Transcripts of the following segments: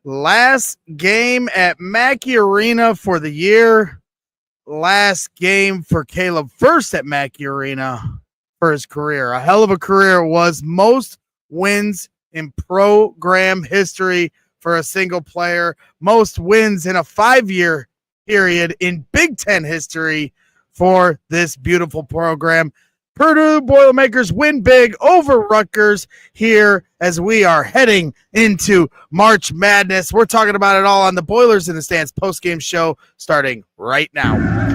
Last game at Mackey Arena for the year. Last game for Caleb Furst at Mackey Arena for his career. A hell of a career it was. Most wins in program history for a single player. Most wins in a 5-year period in Big Ten history for this beautiful program. Purdue Boilermakers win big over Rutgers here as we are heading into March Madness. We're talking about it all on the Boilers in the Stands postgame show starting right now.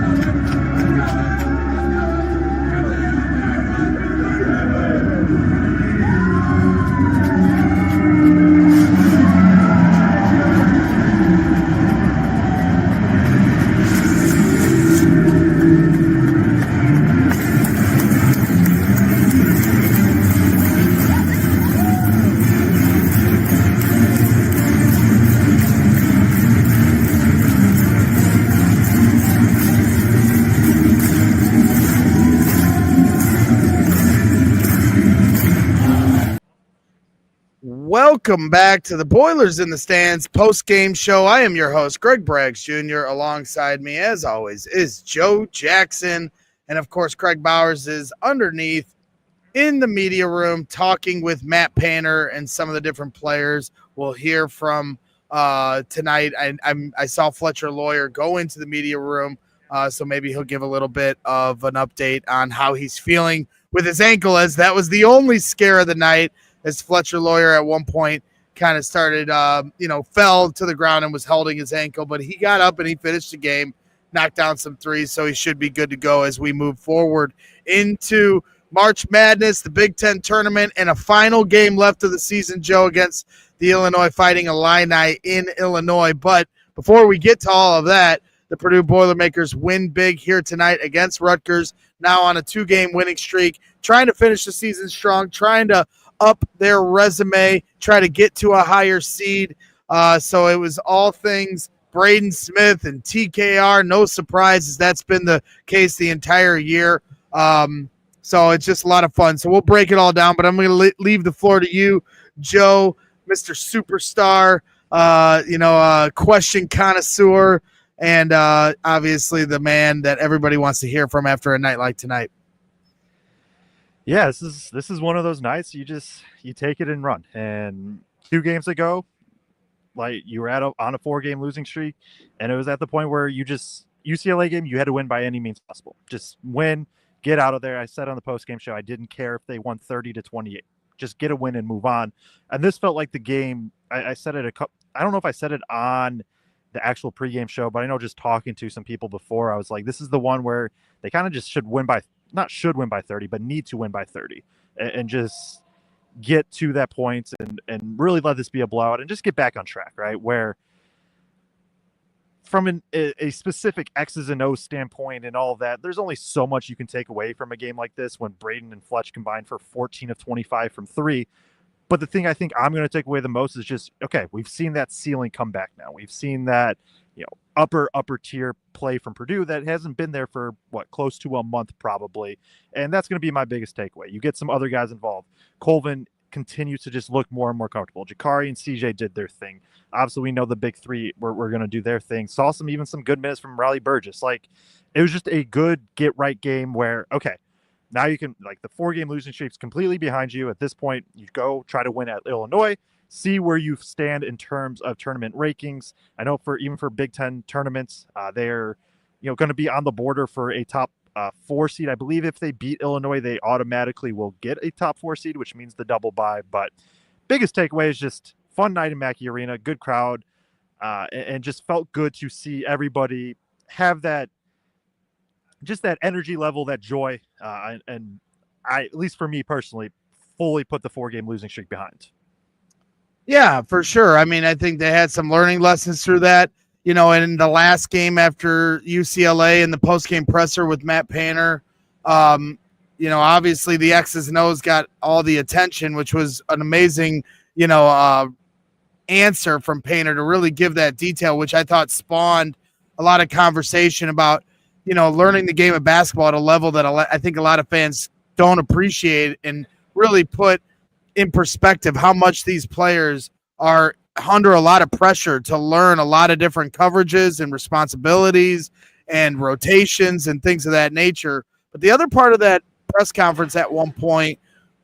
Welcome back to the Boilers in the Stands post-game show. I am your host, Greg Braggs Jr. Alongside me, as always, is Joe Jackson. And, of course, Craig Bowers is underneath in the media room talking with Matt Painter and some of the different players we'll hear from tonight. I saw Fletcher Lawyer go into the media room, so maybe he'll give a little bit of an update on how he's feeling with his ankle, as that was the only scare of the night. As Fletcher Lawyer at one point kind of started, fell to the ground and was holding his ankle, but he got up and he finished the game, knocked down some threes, so he should be good to go as we move forward into March Madness, the Big Ten tournament, and a final game left of the season, Joe, against the Illinois Fighting Illini in Illinois. But before we get to all of that, the Purdue Boilermakers win big here tonight against Rutgers, now on a 2-game winning streak, trying to finish the season strong, trying to up their resume, try to get to a higher seed. So it was all things Braden Smith and TKR. No surprises. That's been the case the entire year. So it's just a lot of fun. So we'll break it all down, but I'm going to leave the floor to you, Joe, Mr. Superstar, question connoisseur, and obviously the man that everybody wants to hear from after a night like tonight. Yeah, this is one of those nights you take it and run. And 2 games ago, like, you were on a 4-game losing streak, and it was at the point where UCLA game, you had to win by any means possible. Just win, get out of there. I said on the postgame show, I didn't care if they won 30-28. Just get a win and move on. And this felt like the game. I said it I don't know if I said it on the actual pregame show, but I know just talking to some people before, I was like, this is the one where they kind of just not should win by 30, but need to win by 30 and just get to that point and really let this be a blowout and just get back on track, right? Where from a specific X's and O's standpoint and all of that, there's only so much you can take away from a game like this when Braden and Fletch combined for 14 of 25 from 3. But the thing I think I'm going to take away the most is just, okay, we've seen that ceiling come back now. We've seen that, upper tier play from Purdue that hasn't been there for close to a month probably. And that's going to be my biggest takeaway. You get some other guys involved. Colvin continues to just look more and more comfortable. Jakari and CJ did their thing. Obviously, we know the big 3 were going to do their thing. Saw even some good minutes from Riley Burgess. Like, it was just a good get right game where, okay, now you can, the 4-game losing streak's completely behind you. At this point, you go try to win at Illinois, see where you stand in terms of tournament rankings. I know even for Big Ten tournaments, they're going to be on the border for a top 4 seed. I believe if they beat Illinois, they automatically will get a top 4 seed, which means the double bye. But biggest takeaway is just fun night in Mackey Arena, good crowd, and just felt good to see everybody have that energy level, that joy, and I, at least for me personally, fully put the 4-game losing streak behind. Yeah, for sure. I mean, I think they had some learning lessons through that. In the last game after UCLA and the post-game presser with Matt Painter, obviously the X's and O's got all the attention, which was an amazing, answer from Painter to really give that detail, which I thought spawned a lot of conversation about, learning the game of basketball at a level that I think a lot of fans don't appreciate and really put in perspective how much these players are under a lot of pressure to learn a lot of different coverages and responsibilities and rotations and things of that nature. But the other part of that press conference at one point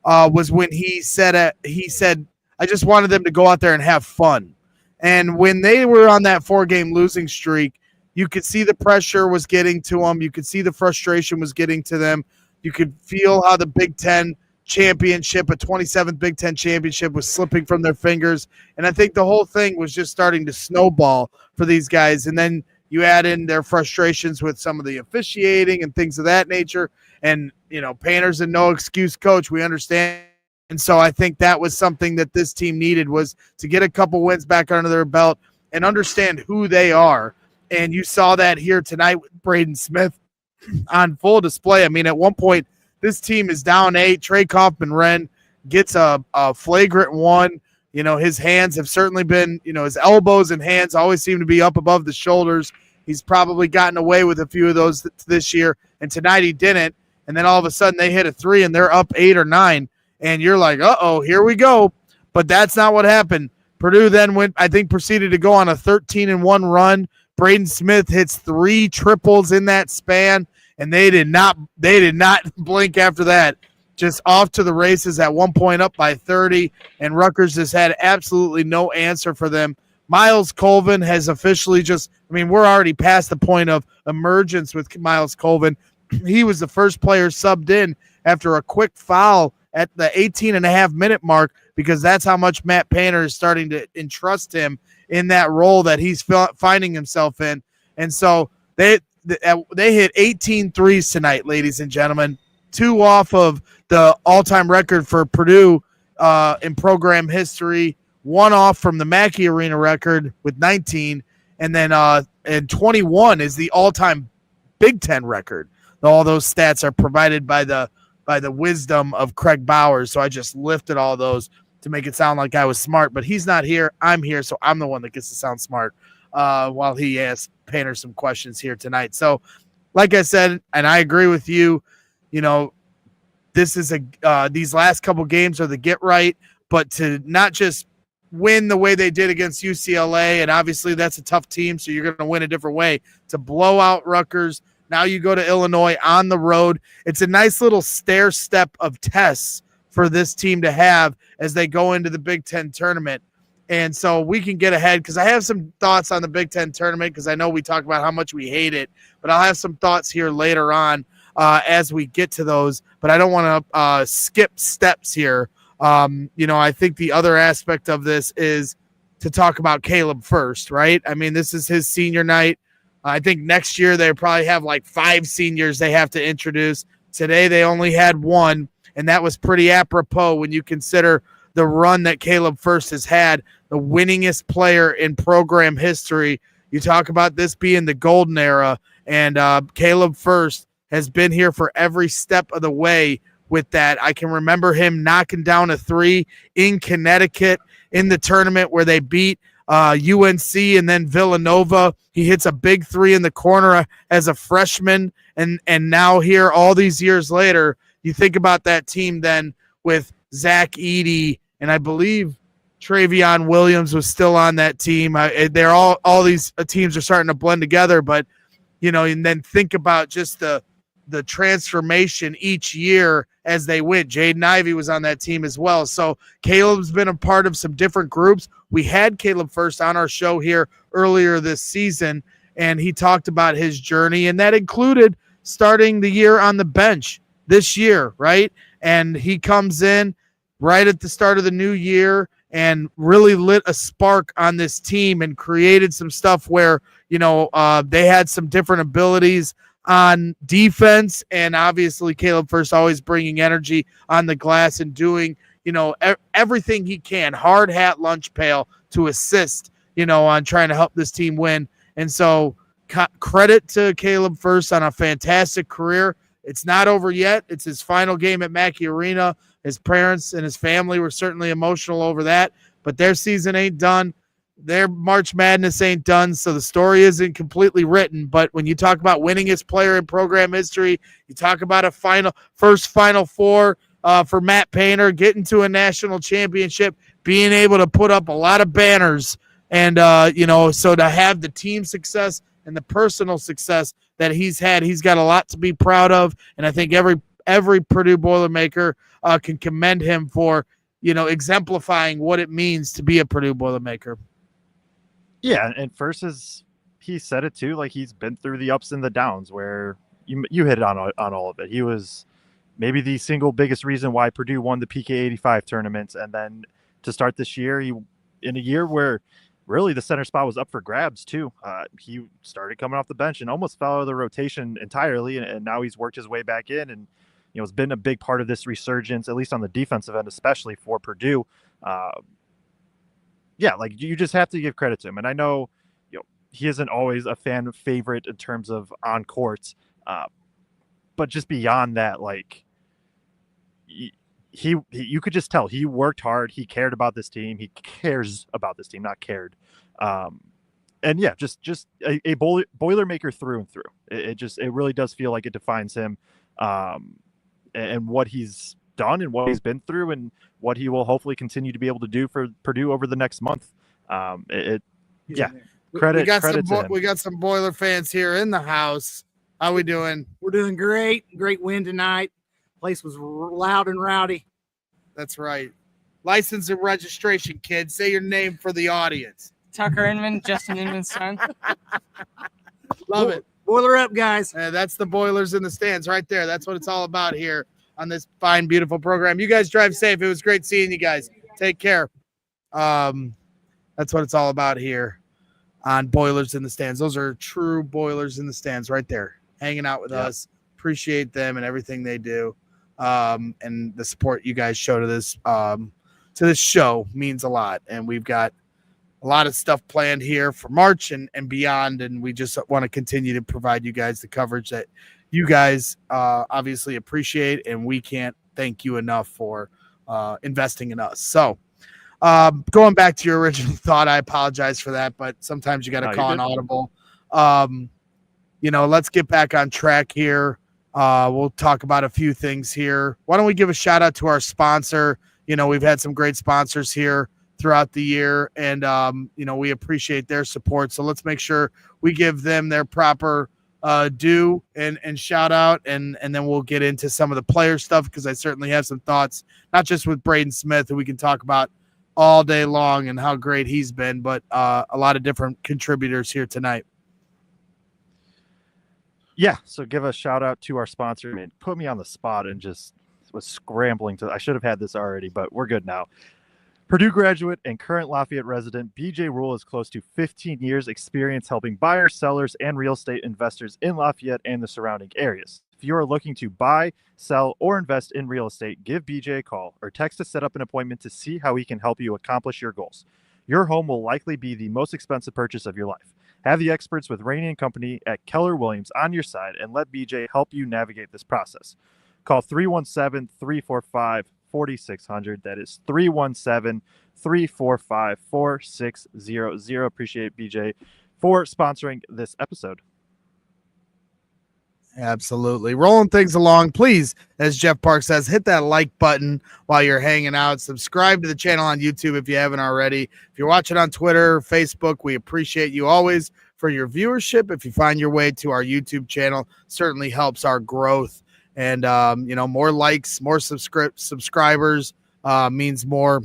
was when he said, I just wanted them to go out there and have fun. And when they were on that 4-game losing streak, you could see the pressure was getting to them. You could see the frustration was getting to them. You could feel how the Big Ten championship, a 27th Big Ten championship, was slipping from their fingers. And I think the whole thing was just starting to snowball for these guys. And then you add in their frustrations with some of the officiating and things of that nature. And, Painter's a no-excuse coach. We understand. And so I think that was something that this team needed, was to get a couple wins back under their belt and understand who they are. And you saw that here tonight with Braden Smith on full display. I mean, at one point, this team is down 8. Trey Kaufman-Renn gets a flagrant one. His hands have certainly been, his elbows and hands always seem to be up above the shoulders. He's probably gotten away with a few of those this year. And tonight he didn't. And then all of a sudden they hit a 3 and they're up 8 or 9. And you're like, uh-oh, here we go. But that's not what happened. Purdue then proceeded to go on a 13-1 run. Braden Smith hits 3 triples in that span, and they did not blink after that. Just off to the races, at one point up by 30, and Rutgers just had absolutely no answer for them. Miles Colvin has officially we're already past the point of emergence with Miles Colvin. He was the first player subbed in after a quick foul at the 18.5-minute mark, because that's how much Matt Painter is starting to entrust him in that role that he's finding himself in. And so they hit 18 threes tonight, ladies and gentlemen, 2 off of the all-time record for Purdue in program history, 1 off from the Mackey Arena record with 19, and then and 21 is the all-time Big Ten record. All those stats are provided by the wisdom of Kraig Bowers. So I just lifted all those to make it sound like I was smart, but he's not here. I'm here, so I'm the one that gets to sound smart while he asks Painter some questions here tonight. So, like I said, and I agree with you, this is these last couple games are the get right, but to not just win the way they did against UCLA, and obviously that's a tough team, so you're going to win a different way, to blow out Rutgers. Now you go to Illinois on the road. It's a nice little stair step of tests for this team to have as they go into the Big Ten tournament. And so we can get ahead, because I have some thoughts on the Big Ten tournament, because I know we talk about how much we hate it, but I'll have some thoughts here later on as we get to those. But I don't want to skip steps here. I think the other aspect of this is to talk about Caleb Furst, right? I mean, this is his senior night. I think next year they probably have like 5 seniors they have to introduce. Today they only had 1, and that was pretty apropos when you consider the run that Caleb Furst has had, the winningest player in program history. You talk about this being the golden era, and Caleb Furst has been here for every step of the way with that. I can remember him knocking down a 3 in Connecticut in the tournament where they beat UNC and then Villanova. He hits a big 3 in the corner as a freshman, and now here all these years later, you think about that team then with Zach Edey, and I believe Travion Williams was still on that team. They're all these teams are starting to blend together, but and then think about just the transformation each year as they win. Jaden Ivey was on that team as well. So Caleb's been a part of some different groups. We had Caleb Furst on our show here earlier this season, and he talked about his journey, and that included starting the year on the bench this year, right? And he comes in right at the start of the new year and really lit a spark on this team and created some stuff where, they had some different abilities on defense, and obviously Caleb Furst always bringing energy on the glass and doing, everything he can, hard hat, lunch pail, to assist, on trying to help this team win. And so credit to Caleb Furst on a fantastic career. It's not over yet. It's his final game at Mackey Arena. His parents and his family were certainly emotional over that, but their season ain't done. Their March Madness ain't done, so the story isn't completely written. But when you talk about winningest player in program history, you talk about a first Final Four for Matt Painter, getting to a national championship, being able to put up a lot of banners and, so to have the team success and the personal success that he's had, he's got a lot to be proud of. And I think every Purdue Boilermaker can commend him for, exemplifying what it means to be a Purdue Boilermaker. Yeah, and Furst he said it too. Like, he's been through the ups and the downs where you hit on all of it. He was maybe the single biggest reason why Purdue won the PK 85 tournaments. And then to start this year, in a year where really the center spot was up for grabs too. He started coming off the bench and almost fell out of the rotation entirely. And now he's worked his way back in and, it's been a big part of this resurgence, at least on the defensive end, especially for Purdue. You just have to give credit to him. And I know, he isn't always a fan favorite in terms of on courts, but just beyond that, like you could just tell he worked hard. He cared about this team. He cares about this team, not cared. And yeah, just a Boilermaker through and through. It really does feel like it defines him, and what he's done and what he's been through and what he will hopefully continue to be able to do for Purdue over the next month. Credit. We got some Boiler fans here in the house. How we doing? We're doing great. Great win tonight. Place was loud and rowdy. That's right. License and registration, kids. Say your name for the audience. Tucker Inman, Justin Inman's son. Love it. Boiler up, guys. That's the Boilers in the stands right there. That's what it's all about here on this fine, beautiful program. You guys drive safe. It was great seeing you guys. Take care. That's what it's all about here on Boilers in the Stands. Those are true Boilers in the Stands right there, hanging out with us. Appreciate them and everything they do. And the support you guys show to this show means a lot. And we've got a lot of stuff planned here for March and beyond. And we just want to continue to provide you guys the coverage that you guys obviously appreciate. And we can't thank you enough for investing in us. So going back to your original thought, I apologize for that, but sometimes you got to call an audible. Let's get back on track here. We'll talk about a few things here. Why don't we give a shout out to our sponsor? We've had some great sponsors here throughout the year, and we appreciate their support. So let's make sure we give them their proper due and shout out, and then we'll get into some of the player stuff because I certainly have some thoughts, not just with Braden Smith, who we can talk about all day long and how great he's been, but a lot of different contributors here tonight. Yeah, so give a shout out to our sponsor. I mean, put me on the spot and just was scrambling I should have had this already, but we're good now. Purdue graduate and current Lafayette resident, BJ Rule has close to 15 years experience helping buyers, sellers, and real estate investors in Lafayette and the surrounding areas. If you are looking to buy, sell, or invest in real estate, give BJ a call or text to set up an appointment to see how he can help you accomplish your goals. Your home will likely be the most expensive purchase of your life. Have the experts with Rainey & Company at Keller Williams on your side and let BJ help you navigate this process. Call 317-345-4600. That is 317-345-4600. Appreciate BJ for sponsoring this episode. Absolutely. Rolling things along, please, as Jeff Park says, hit that like button while you're hanging out. Subscribe to the channel on YouTube if you haven't already. If you're watching on Twitter, Facebook, we appreciate you always for your viewership. If you find your way to our YouTube channel, certainly helps our growth. And, more likes, more subscribers means more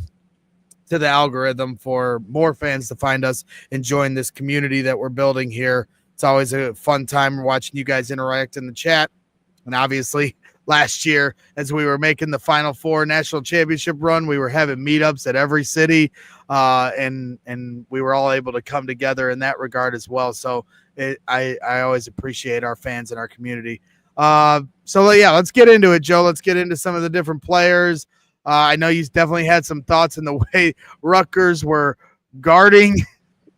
to the algorithm for more fans to find us and join this community that we're building here. It's always a fun time watching you guys interact in the chat. And obviously, last year, as we were making the Final Four national championship run, we were having meetups at every city, and we were all able to come together in that regard as well. So I always appreciate our fans and our community. Let's get into it, Joe. Let's get into some of the different players. I know you definitely had some thoughts in the way Rutgers were guarding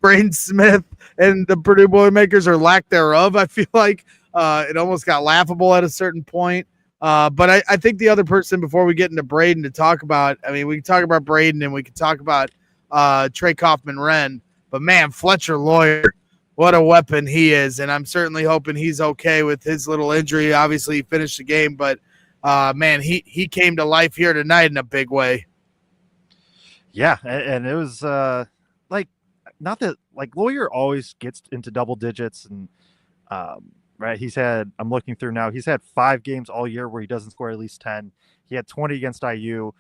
Braden Smith and the Purdue Boilermakers, or lack thereof. I feel like it almost got laughable at a certain point. But I think the other person, before we get into Braden to talk about, we can talk about Braden and we can talk about Trey Kaufman-Renn. But, man, Fletcher Lawyer, what a weapon he is. And I'm certainly hoping he's okay with his little injury. Obviously, he finished the game, but, he came to life here tonight in a big way. Yeah, and it was like not that like Lawyer always gets into double digits and right. I'm looking through now. He's had 5 games all year where he doesn't score at least 10. He had 20 against IU.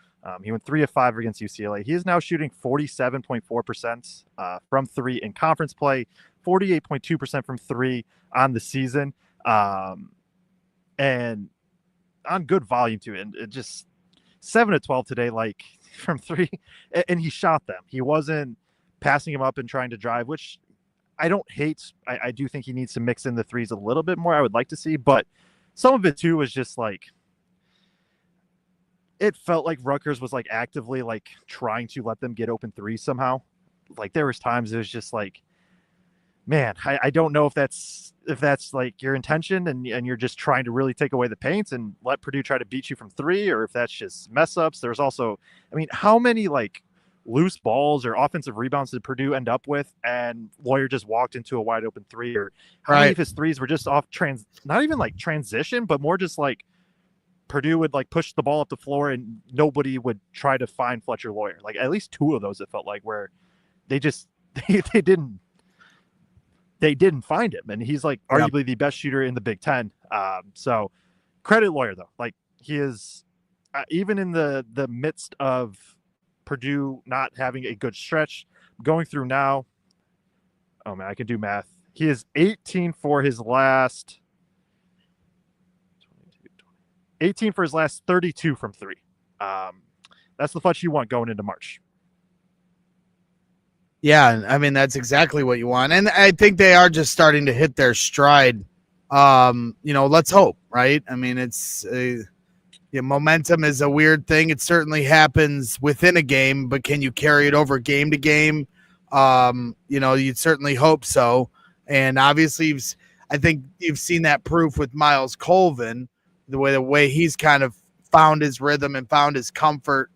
He went 3 of 5 against UCLA. He is now shooting 47.4% from 3 in conference play, 48.2% from 3 on the season, and on good volume too. And it just 7 of 12 today, like from 3, and he shot them. He wasn't passing him up and trying to drive, which I don't hate. I do think he needs to mix in the threes a little bit more. I would like to see, but some of it too was just like it felt like Rutgers was like actively like trying to let them get open threes somehow. Like there was times it was just like, man, I don't know if that's like your intention and you're just trying to really take away the paint and let Purdue try to beat you from 3, or if that's just mess ups. There's also, I mean, how many like loose balls or offensive rebounds did Purdue end up with, and Lawyer just walked into a wide open 3, or how many of his threes were just off not even like transition, but more just like Purdue would like push the ball up the floor and nobody would try to find Fletcher Lawyer. Like at least 2 of those it felt like where they just they didn't find him, and he's like arguably the best shooter in the Big Ten. So credit Lawyer though, like he is even in the midst of Purdue not having a good stretch. Going through now. Oh man, I can do math. He is 18 for his last 32 from 3. That's the Fletch you want going into March. Yeah, I mean that's exactly what you want, and I think they are just starting to hit their stride. Let's hope, right? I mean, momentum is a weird thing. It certainly happens within a game, but can you carry it over game to game? You'd certainly hope so. And obviously, I think you've seen that proof with Miles Colvin, the way he's kind of found his rhythm and found his comfort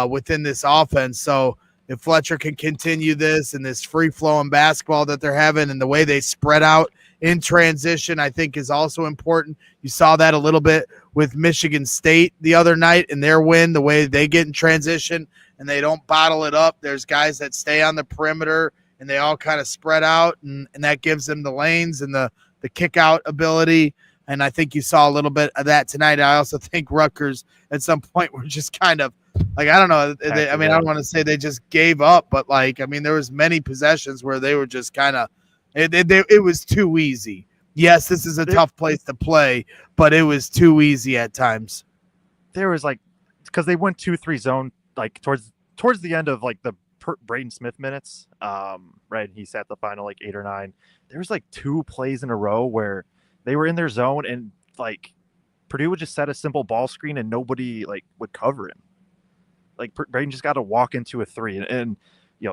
within this offense. So if Fletcher can continue this and this free-flowing basketball that they're having and the way they spread out in transition, I think is also important. You saw that a little bit with Michigan State the other night in their win, the way they get in transition and they don't bottle it up. There's guys that stay on the perimeter and they all kind of spread out, and that gives them the lanes and the kick-out ability. And I think you saw a little bit of that tonight. I also think Rutgers at some point were just kind of like, I don't know. I don't want to say they just gave up, but there was many possessions where they were just kind of, it was too easy. Yes, this is a tough place to play, but it was too easy at times. There was because they went 2-3 zone like towards the end of like the Braden Smith minutes. Right. He sat the final 8 or 9. There was 2 plays in a row where they were in their zone and Purdue would just set a simple ball screen and nobody would cover him. Braden just got to walk into a 3, and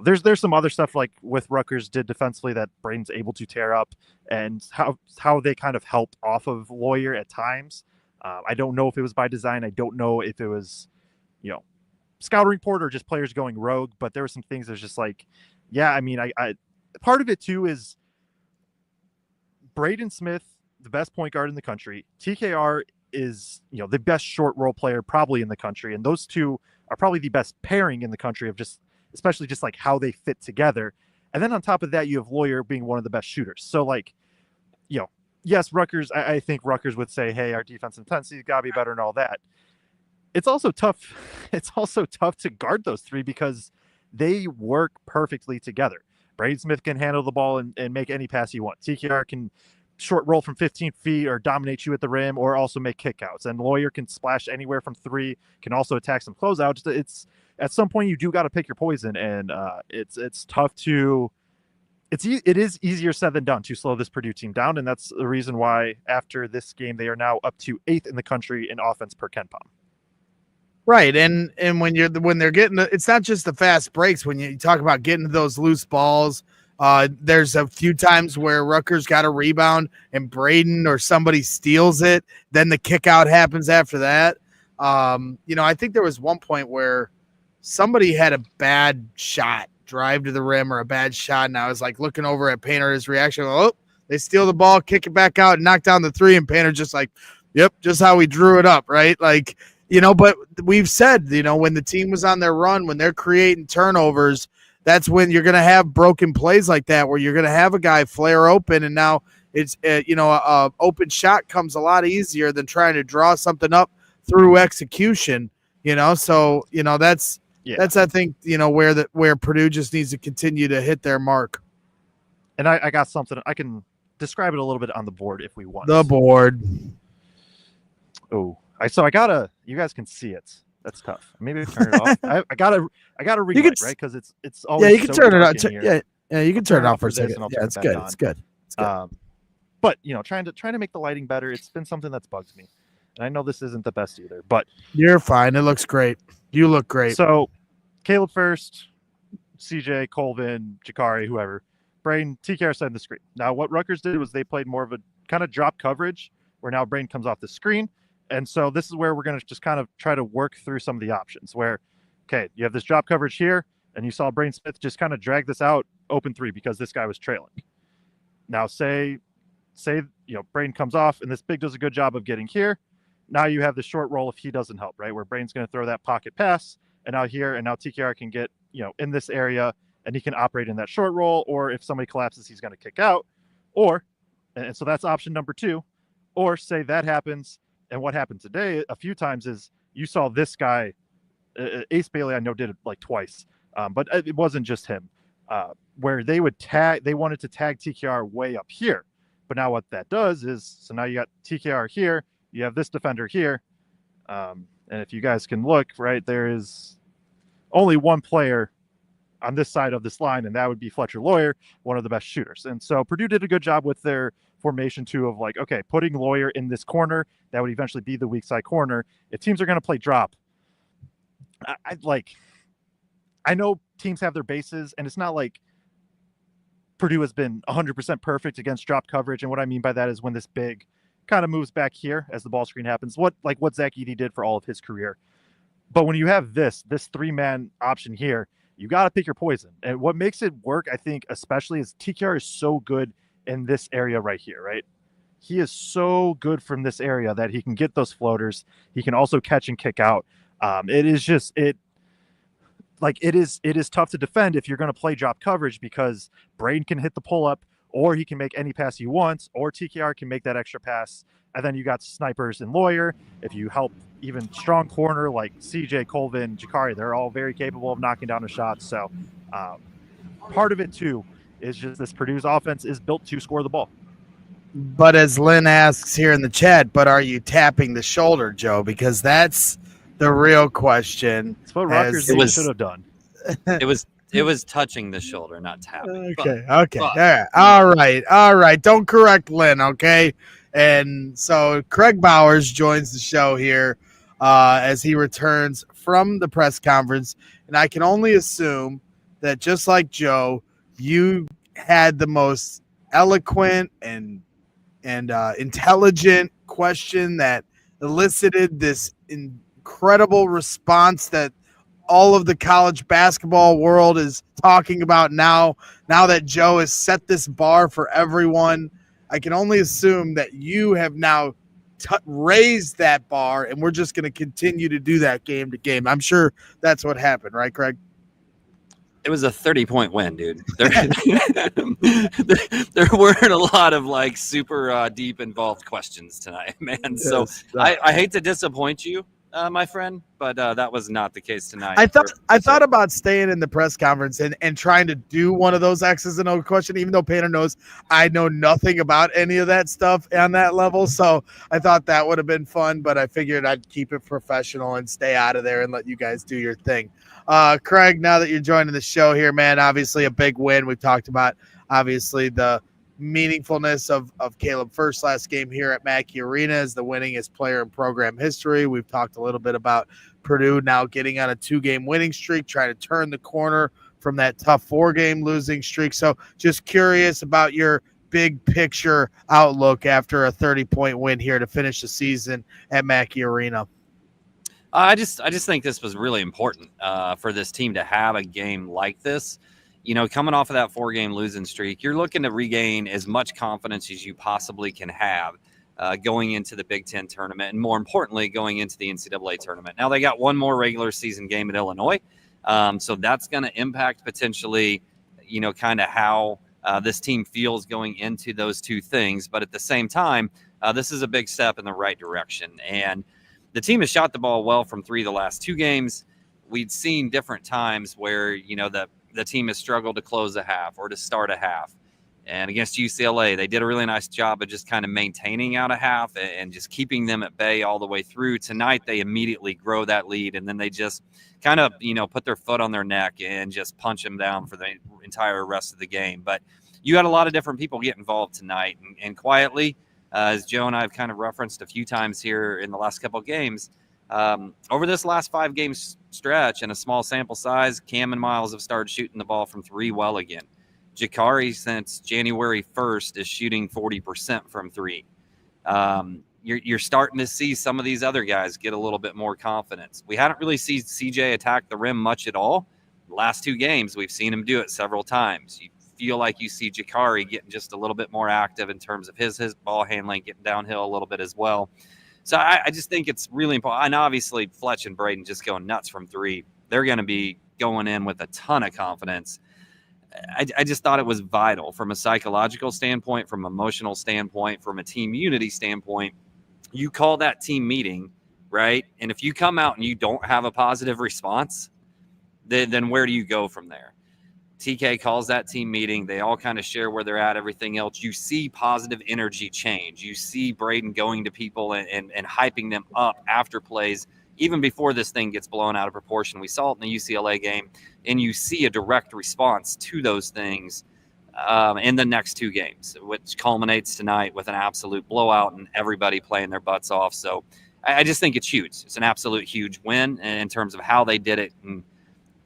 there's some other stuff with Rutgers did defensively that Braden's able to tear up, and how they kind of helped off of Lawyer at times. I don't know if it was by design. I don't know if it was, scout report or just players going rogue, but there were some things that was just I part of it too is Braden Smith, the best point guard in the country. TKR is, the best short role player probably in the country. And those two are probably the best pairing in the country of especially how they fit together. And then on top of that, you have Lawyer being one of the best shooters. So yes, Rutgers, I think Rutgers would say, hey, our defense intensity got to be better and all that. It's also tough. It's also tough to guard those 3 because they work perfectly together. Braden Smith can handle the ball and make any pass you want. TKR can short roll from 15 feet or dominate you at the rim or also make kickouts. And Lawyer can splash anywhere from 3, can also attack some closeouts. It's at some point you do got to pick your poison, and it's tough to. It is easier said than done to slow this Purdue team down, and that's the reason why after this game they are now up to 8th in the country in offense per KenPom. Right, and when they're getting it's not just the fast breaks. When you talk about getting to those loose balls, there's a few times where Rutgers got a rebound and Braden or somebody steals it. Then the kick out happens after that. I think there was one point where somebody had a bad shot, drive to the rim or a bad shot, and I was looking over at Painter, his reaction. Oh, they steal the ball, kick it back out, and knock down the 3, and Painter just yep, just how we drew it up, right? But we've said, when the team was on their run, when they're creating turnovers, that's when you're going to have broken plays like that, where you're going to have a guy flare open, and now it's a open shot comes a lot easier than trying to draw something up through execution. So that's I think where Purdue just needs to continue to hit their mark. And I got something I can describe it a little bit on the board if we want. The board. Oh, you guys can see it. That's tough. Maybe turn it off. I gotta ring it, right? Because it's always you can turn it on. Yeah, you can turn it off for a second. Yeah, it's good. It's good. But trying to make the lighting better, it's been something that's bugged me. And I know this isn't the best either, but you're fine. It looks great. You look great. So Caleb Furst, CJ, Colvin, Jakari, whoever, Braden, TKR side of the screen. Now what Rutgers did was they played more of a kind of drop coverage where now Braden comes off the screen. And so this is where we're going to just kind of try to work through some of the options where, okay, you have this drop coverage here, and you saw Braden Smith just kind of drag this out open three because this guy was trailing. Now say Braden comes off and this big does a good job of getting here. Now you have the short roll if he doesn't help, right? Where Braden's going to throw that pocket pass, and now TKR can get, in this area and he can operate in that short roll, or if somebody collapses, he's going to kick out, and so that's option number 2. Or say that happens. And what happened today a few times is you saw this guy, Ace Bailey, I know did it like twice, but it wasn't just him, where they wanted to tag TKR way up here. But now what that does is, so now you got TKR here, you have this defender here. And if you guys can look, right, there is only one player on this side of this line, and that would be Fletcher Lawyer, one of the best shooters. And so Purdue did a good job with their formation too of like, okay, putting Lawyer in this corner, that would eventually be the weak side corner. If teams are going to play drop, I know teams have their bases, and it's not like Purdue has been 100% perfect against drop coverage. And what I mean by that is when this big kind of moves back here as the ball screen happens, what Zach Edey did for all of his career. But when you have this 3-man option here, you got to pick your poison. And what makes it work, I think, especially is TKR is so good in this area right here, right? He is so good from this area that he can get those floaters. He can also catch and kick out. It is tough to defend if you're going to play drop coverage, because Braden can hit the pull up, or he can make any pass he wants, or TKR can make that extra pass. And then you got snipers and Lawyer. If you help even strong corner like CJ, Colvin, Jakari, they're all very capable of knocking down a shot. So part of it too is just this Purdue's offense is built to score the ball. But as Lynn asks here in the chat, but are you tapping the shoulder, Joe? Because that's the real question. That's what Rutgers should have done. It was touching the shoulder, not tapping. Okay. All right. Don't correct Lynn, okay? And so Kraig Bowers joins the show here as he returns from the press conference. And I can only assume that just like Joe, you had the most eloquent and intelligent question that elicited this incredible response that all of the college basketball world is talking about now that Joe has set this bar for everyone. I can only assume that you have now raised that bar, and we're just going to continue to do that game to game. I'm sure that's what happened, right, Kraig? It was a 30-point win, dude. There weren't a lot of like super deep involved questions tonight, man. Yes, so I hate to disappoint you, my friend, but that was not the case tonight. I thought about staying in the press conference and trying to do one of those X's and O question, even though Painter knows I know nothing about any of that stuff on that level. So I thought that would have been fun, but I figured I'd keep it professional and stay out of there and let you guys do your thing. Kraig, now that you're joining the show here, man, obviously a big win. We've talked about obviously the meaningfulness of Caleb Furst's last game here at Mackey Arena as the winningest player in program history. We've talked a little bit about Purdue now getting on a 2-game winning streak, trying to turn the corner from that tough 4-game losing streak. So just curious about your big picture outlook after a 30-point win here to finish the season at Mackey Arena. I just think this was really important for this team to have a game like this. You know, coming off of that 4-game losing streak, you're looking to regain as much confidence as you possibly can have going into the Big Ten tournament, and more importantly, going into the NCAA tournament. Now they got one more regular season game at Illinois, so that's going to impact potentially, kind of how this team feels going into those two things. But at the same time, this is a big step in the right direction, and the team has shot the ball well from three the last two games. We'd seen different times where the team has struggled to close a half or to start a half. And against UCLA, they did a really nice job of just kind of maintaining out a half and just keeping them at bay all the way through. Tonight, they immediately grow that lead, and then they just kind of, put their foot on their neck and just punch them down for the entire rest of the game. But you had a lot of different people get involved tonight. And quietly, as Joe and I have kind of referenced a few times here in the last couple of games, over this last 5 game stretch and a small sample size, Cam and Miles have started shooting the ball from three well again. Jakari, since January 1st, is shooting 40% from three. You're starting to see some of these other guys get a little bit more confidence. We hadn't really seen CJ attack the rim much at all. The last 2 games, we've seen him do it several times. You feel like you see Jakari getting just a little bit more active in terms of his ball handling, getting downhill a little bit as well. So I just think it's really important. And obviously, Fletch and Braden just going nuts from three. They're going to be going in with a ton of confidence. I just thought it was vital from a psychological standpoint, from an emotional standpoint, from a team unity standpoint. You call that team meeting, right? And if you come out and you don't have a positive response, then where do you go from there? TK calls that team meeting. They all kind of share where they're at, everything else. You see positive energy change. You see Braden going to people and hyping them up after plays, even before this thing gets blown out of proportion. We saw it in the UCLA game, and you see a direct response to those things in the next 2 games, which culminates tonight with an absolute blowout and everybody playing their butts off. So I just think it's huge. It's an absolute huge win in terms of how they did it. And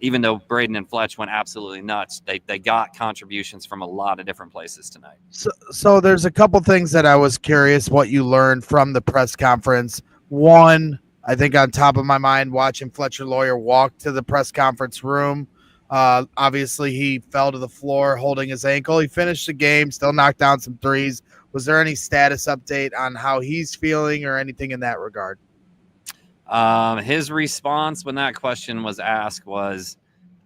even though Braden and Fletch went absolutely nuts, they got contributions from a lot of different places tonight. So there's a couple things that I was curious what you learned from the press conference. One, I think on top of my mind, watching Fletcher Lawyer walk to the press conference room. Obviously, he fell to the floor holding his ankle. He finished the game, still knocked down some threes. Was there any status update on how he's feeling or anything in that regard? His response when that question was asked was,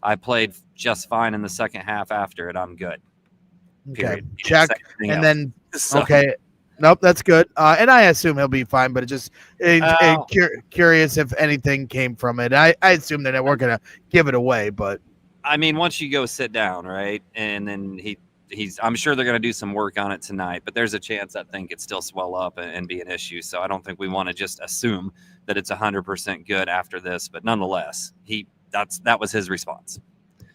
I played just fine in the second half after it. I'm good. Okay, check. And else. Then, So, okay. Nope, that's good. And I assume he'll be fine, but curious if anything came from it. I assume that we're going to give it away, but. I mean, once you go sit down, right, and then I'm sure they're going to do some work on it tonight, but there's a chance that thing could still swell up and be an issue. So I don't think we want to just assume that it's 100% good after this, but nonetheless, that was his response.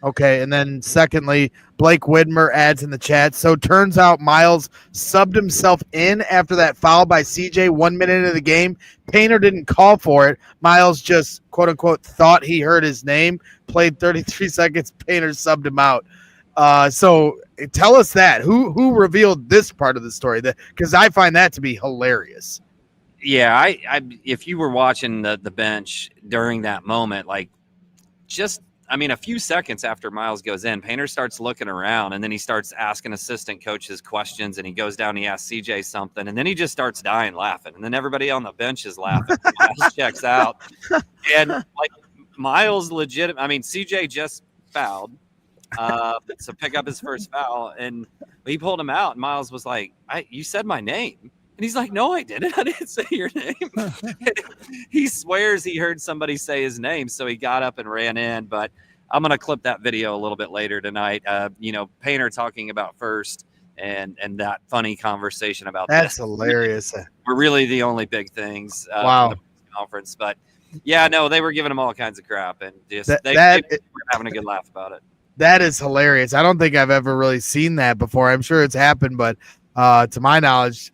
Okay, and then secondly, Blake Widmer adds in the chat. So turns out Miles subbed himself in after that foul by CJ 1 minute into the game. Painter didn't call for it. Miles just, quote unquote, thought he heard his name, played 33 seconds. Painter subbed him out. So tell us that. Who revealed this part of the story? Because I find that to be hilarious. Yeah, I if you were watching the bench during that moment, a few seconds after Miles goes in, Painter starts looking around, and then he starts asking assistant coaches questions, and he goes down, he asks CJ something, and then he just starts dying laughing, and then everybody on the bench is laughing. Miles checks out, and Miles CJ just fouled, so pick up his first foul, and he pulled him out, and Miles was like, you said my name. And he's like, no, I didn't. I didn't say your name. He swears he heard somebody say his name, so he got up and ran in. But I'm going to clip that video a little bit later tonight. Painter talking about Furst and that funny conversation about that's hilarious. We're really the only big things wow. from the conference. But, yeah, no, they were giving him all kinds of crap, and just they were having a good laugh about it. That is hilarious. I don't think I've ever really seen that before. I'm sure it's happened, but to my knowledge,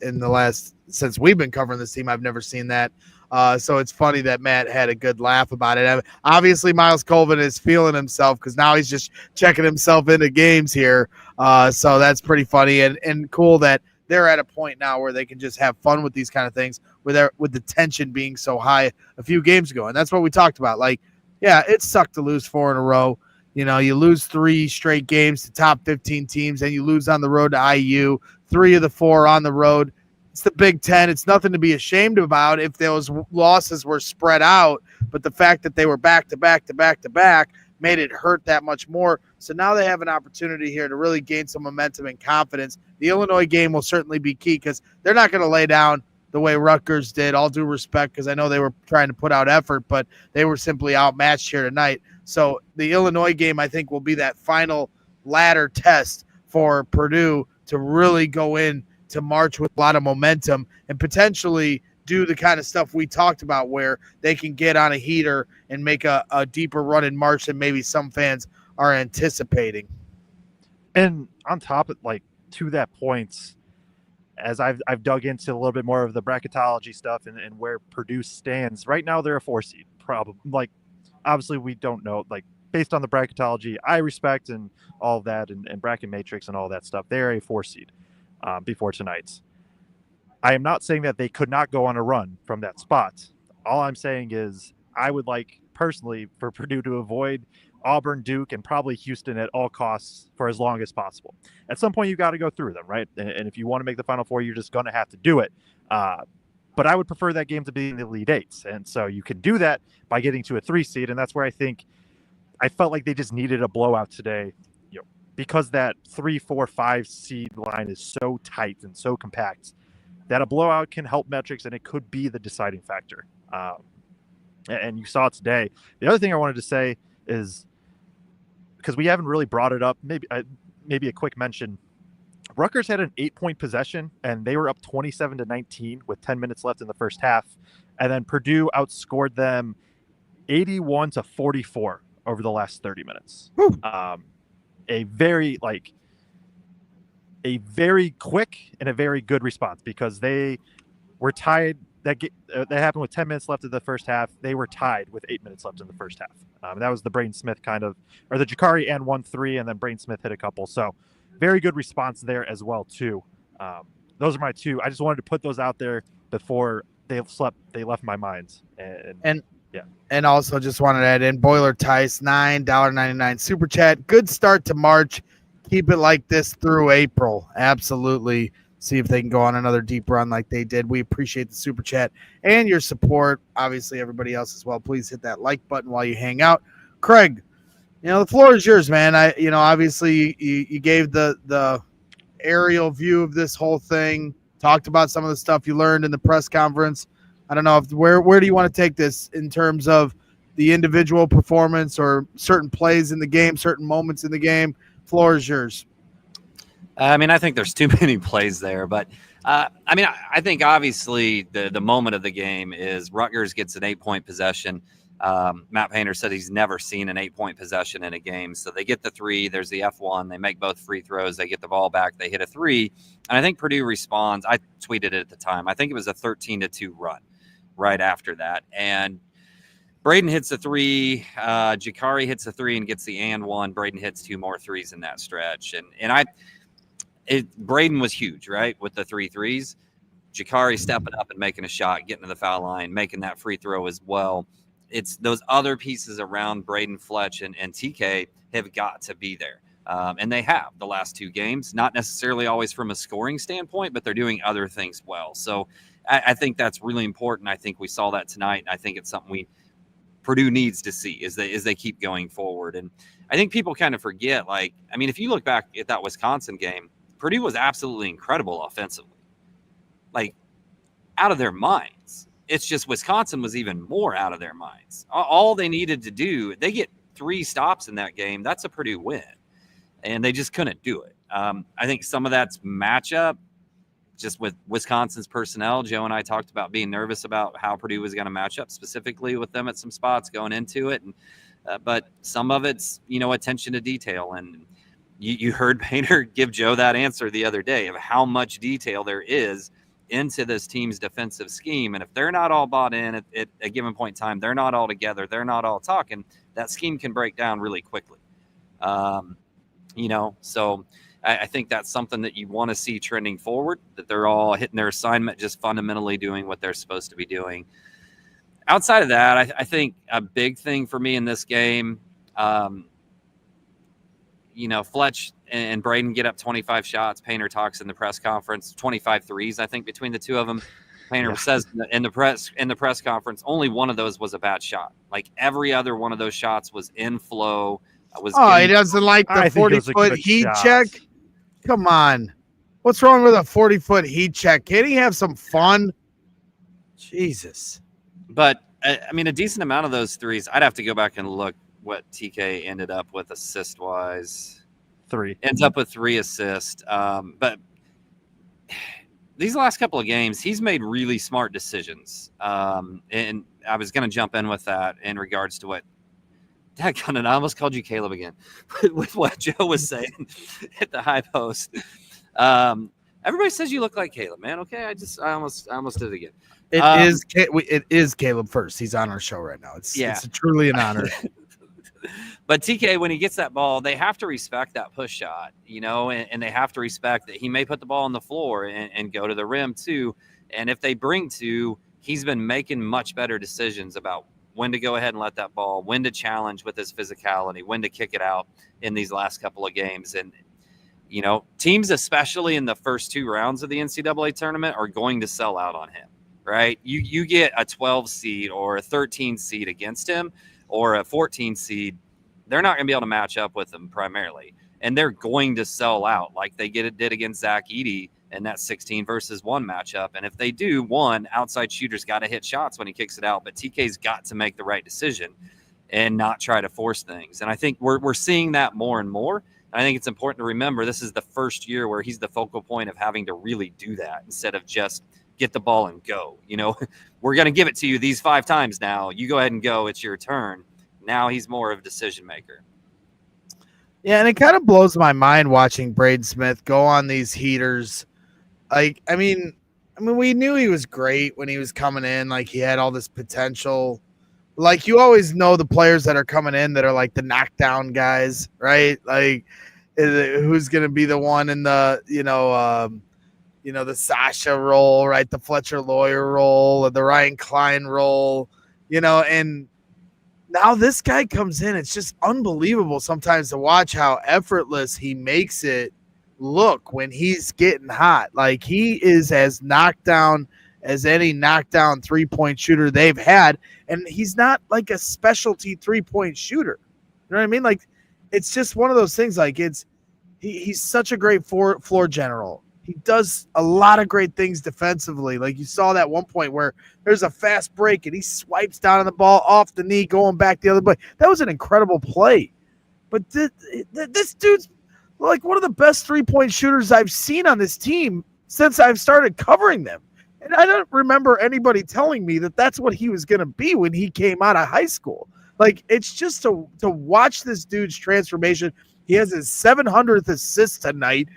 since we've been covering this team, I've never seen that. So it's funny that Matt had a good laugh about it. Obviously, Miles Colvin is feeling himself because now he's just checking himself into games here. So that's pretty funny and cool that they're at a point now where they can just have fun with these kind of things with the tension being so high a few games ago. And that's what we talked about. It sucked to lose 4 in a row. You lose 3 straight games to top 15 teams, and you lose on the road to IU. 3 of the 4 on the road. It's the Big Ten. It's nothing to be ashamed about if those losses were spread out, but the fact that they were back to back to back to back made it hurt that much more. So now they have an opportunity here to really gain some momentum and confidence. The Illinois game will certainly be key because they're not going to lay down the way Rutgers did, all due respect, because I know they were trying to put out effort, but they were simply outmatched here tonight. So the Illinois game, I think, will be that final ladder test for Purdue to really go in to March with a lot of momentum and potentially do the kind of stuff we talked about where they can get on a heater and make a deeper run in March than maybe some fans are anticipating. And on top of, like, to that point, as I've dug into a little bit more of the bracketology stuff and where Purdue stands right now, they're a 4 seed. Probably, like, obviously we don't know, like, based on the bracketology I respect and all of that and bracket matrix and all that stuff, they're a 4 seed before tonight's. I am not saying that they could not go on a run from that spot. All I'm saying is I would like personally for Purdue to avoid Auburn, Duke, and probably Houston at all costs for as long as possible. At some point, you got to go through them, right? And if you want to make the Final Four, you're just going to have to do it. But I would prefer that game to be in the Elite Eights. And so you can do that by getting to a 3 seed. And that's where I felt like they just needed a blowout today, because that 3, 4, 5 seed line is so tight and so compact that a blowout can help metrics and it could be the deciding factor. And you saw it today. The other thing I wanted to say is, because we haven't really brought it up, maybe a quick mention. Rutgers had an 8-point possession, and they were up 27-19 with 10 minutes left in the first half. And then Purdue outscored them 81-44 over the last 30 minutes. A very quick and a very good response, because they were tied. That happened with 10 minutes left of the first half. They were tied with 8 minutes left in the first half. And that was the Braden Smith or the Jakari and 1-3, and then Braden Smith hit a couple. So very good response there as well too. Those are my two. I just wanted to put those out there before they left my mind. And also just wanted to add in Boiler Tice, $9.99 super chat. Good start to March. Keep it like this through April. Absolutely. See if they can go on another deep run like they did. We appreciate the super chat and your support. Obviously, everybody else as well. Please hit that like button while you hang out. Kraig, the floor is yours, man. Obviously you gave the aerial view of this whole thing. Talked about some of the stuff you learned in the press conference. I don't know where do you want to take this in terms of the individual performance or certain plays in the game, certain moments in the game? Floor is yours. I think there's too many plays there, but I think obviously the moment of the game is Rutgers gets an 8-point possession. Matt Painter said he's never seen an 8-point possession in a game. So they get the 3, there's the F1, they make both free throws, they get the ball back, they hit a 3. And I think Purdue responds. I tweeted it at the time. I think it was a 13-2 run right after that. And Braden hits a 3, Jakari hits a 3 and gets the and 1. Braden hits 2 more 3s in that stretch. Braden was huge, right, with the 3 threes. Jakari stepping up and making a shot, getting to the foul line, making that free throw as well. It's those other pieces around Braden, Fletch, and TK have got to be there. And they have the last 2 games, not necessarily always from a scoring standpoint, but they're doing other things well. So I think that's really important. I think we saw that tonight, and I think it's something Purdue needs to see as they keep going forward. And I think people kind of forget, if you look back at that Wisconsin game, Purdue was absolutely incredible offensively, out of their minds. It's just Wisconsin was even more out of their minds. All they needed to do, they get 3 stops in that game. That's a Purdue win, and they just couldn't do it. I think some of that's matchup, just with Wisconsin's personnel. Joe and I talked about being nervous about how Purdue was going to match up specifically with them at some spots going into it. And but some of it's, attention to detail. And you heard Painter give Joe that answer the other day of how much detail there is into this team's defensive scheme. And if they're not all bought in at a given point in time, they're not all together, they're not all talking, that scheme can break down really quickly. So I think that's something that you want to see trending forward, that they're all hitting their assignment, just fundamentally doing what they're supposed to be doing. Outside of that, I think a big thing for me in this game, Fletch and Braden get up 25 shots. Painter talks in the press conference, 25 threes, I think, between the two of them. Painter says in the press conference, only one of those was a bad shot. Like every other one of those shots was in flow. He doesn't like the 40-foot heat check? Come on. What's wrong with a 40-foot heat check? Can't he have some fun? Jesus. But, I mean, a decent amount of those threes, I'd have to go back and look what TK ended up with assist-wise. 3. Ends up with 3 assists. But these last couple of games, he's made really smart decisions. And I was going to jump in with that in regards to what I almost called you Caleb again with what Joe was saying at the high post. Everybody says you look like Caleb, man. Okay, I almost did it again. It is Caleb Furst. He's on our show right now. It's truly an honor. But TK, when he gets that ball, they have to respect that push shot, and they have to respect that he may put the ball on the floor and go to the rim too. And if they bring to, he's been making much better decisions about when to go ahead and let that ball, when to challenge with his physicality, when to kick it out in these last couple of games. And, teams, especially in the first 2 rounds of the NCAA tournament, are going to sell out on him, right? You get a 12 seed or a 13 seed against him or a 14 seed, they're not going to be able to match up with him primarily. And they're going to sell out like they did against Zach Edey in that 16 versus 1 matchup. And if they do, outside shooter's got to hit shots when he kicks it out, but TK's got to make the right decision and not try to force things. And I think we're seeing that more and more. And I think it's important to remember this is the first year where he's the focal point of having to really do that instead of just get the ball and go. We're going to give it to you these 5 times now. You go ahead and go. It's your turn. Now he's more of a decision maker. Yeah, and it kind of blows my mind watching Braden Smith go on these heaters. I mean, we knew he was great when he was coming in. Like, he had all this potential. Like, you always know the players that are coming in that are like the knockdown guys, right? Like, who's going to be the one in the, the Sasha role, right? The Fletcher Lawyer role, or the Ryan Klein role, and now this guy comes in. It's just unbelievable sometimes to watch how effortless he makes it look when he's getting hot. Like, he is as knocked down as any knockdown 3-point shooter they've had. And he's not like a specialty 3-point shooter. You know what I mean? Like, it's just one of those things. Like, he's such a great floor general. He does a lot of great things defensively. Like, you saw that one point where there's a fast break and he swipes down on the ball off the knee, going back the other way. That was an incredible play. But this dude's like one of the best 3-point shooters I've seen on this team since I've started covering them. And I don't remember anybody telling me that that's what he was going to be when he came out of high school. Like, it's just to watch this dude's transformation. He has his 700th assist tonight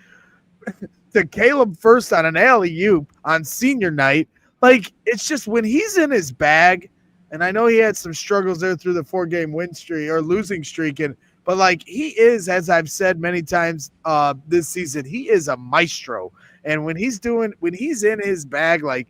to Caleb Furst on an alley-oop on senior night. Like, it's just when he's in his bag, and I know he had some struggles there through the 4-game win streak or losing streak, but like, he is, as I've said many times this season, he is a maestro. And when he's in his bag, like,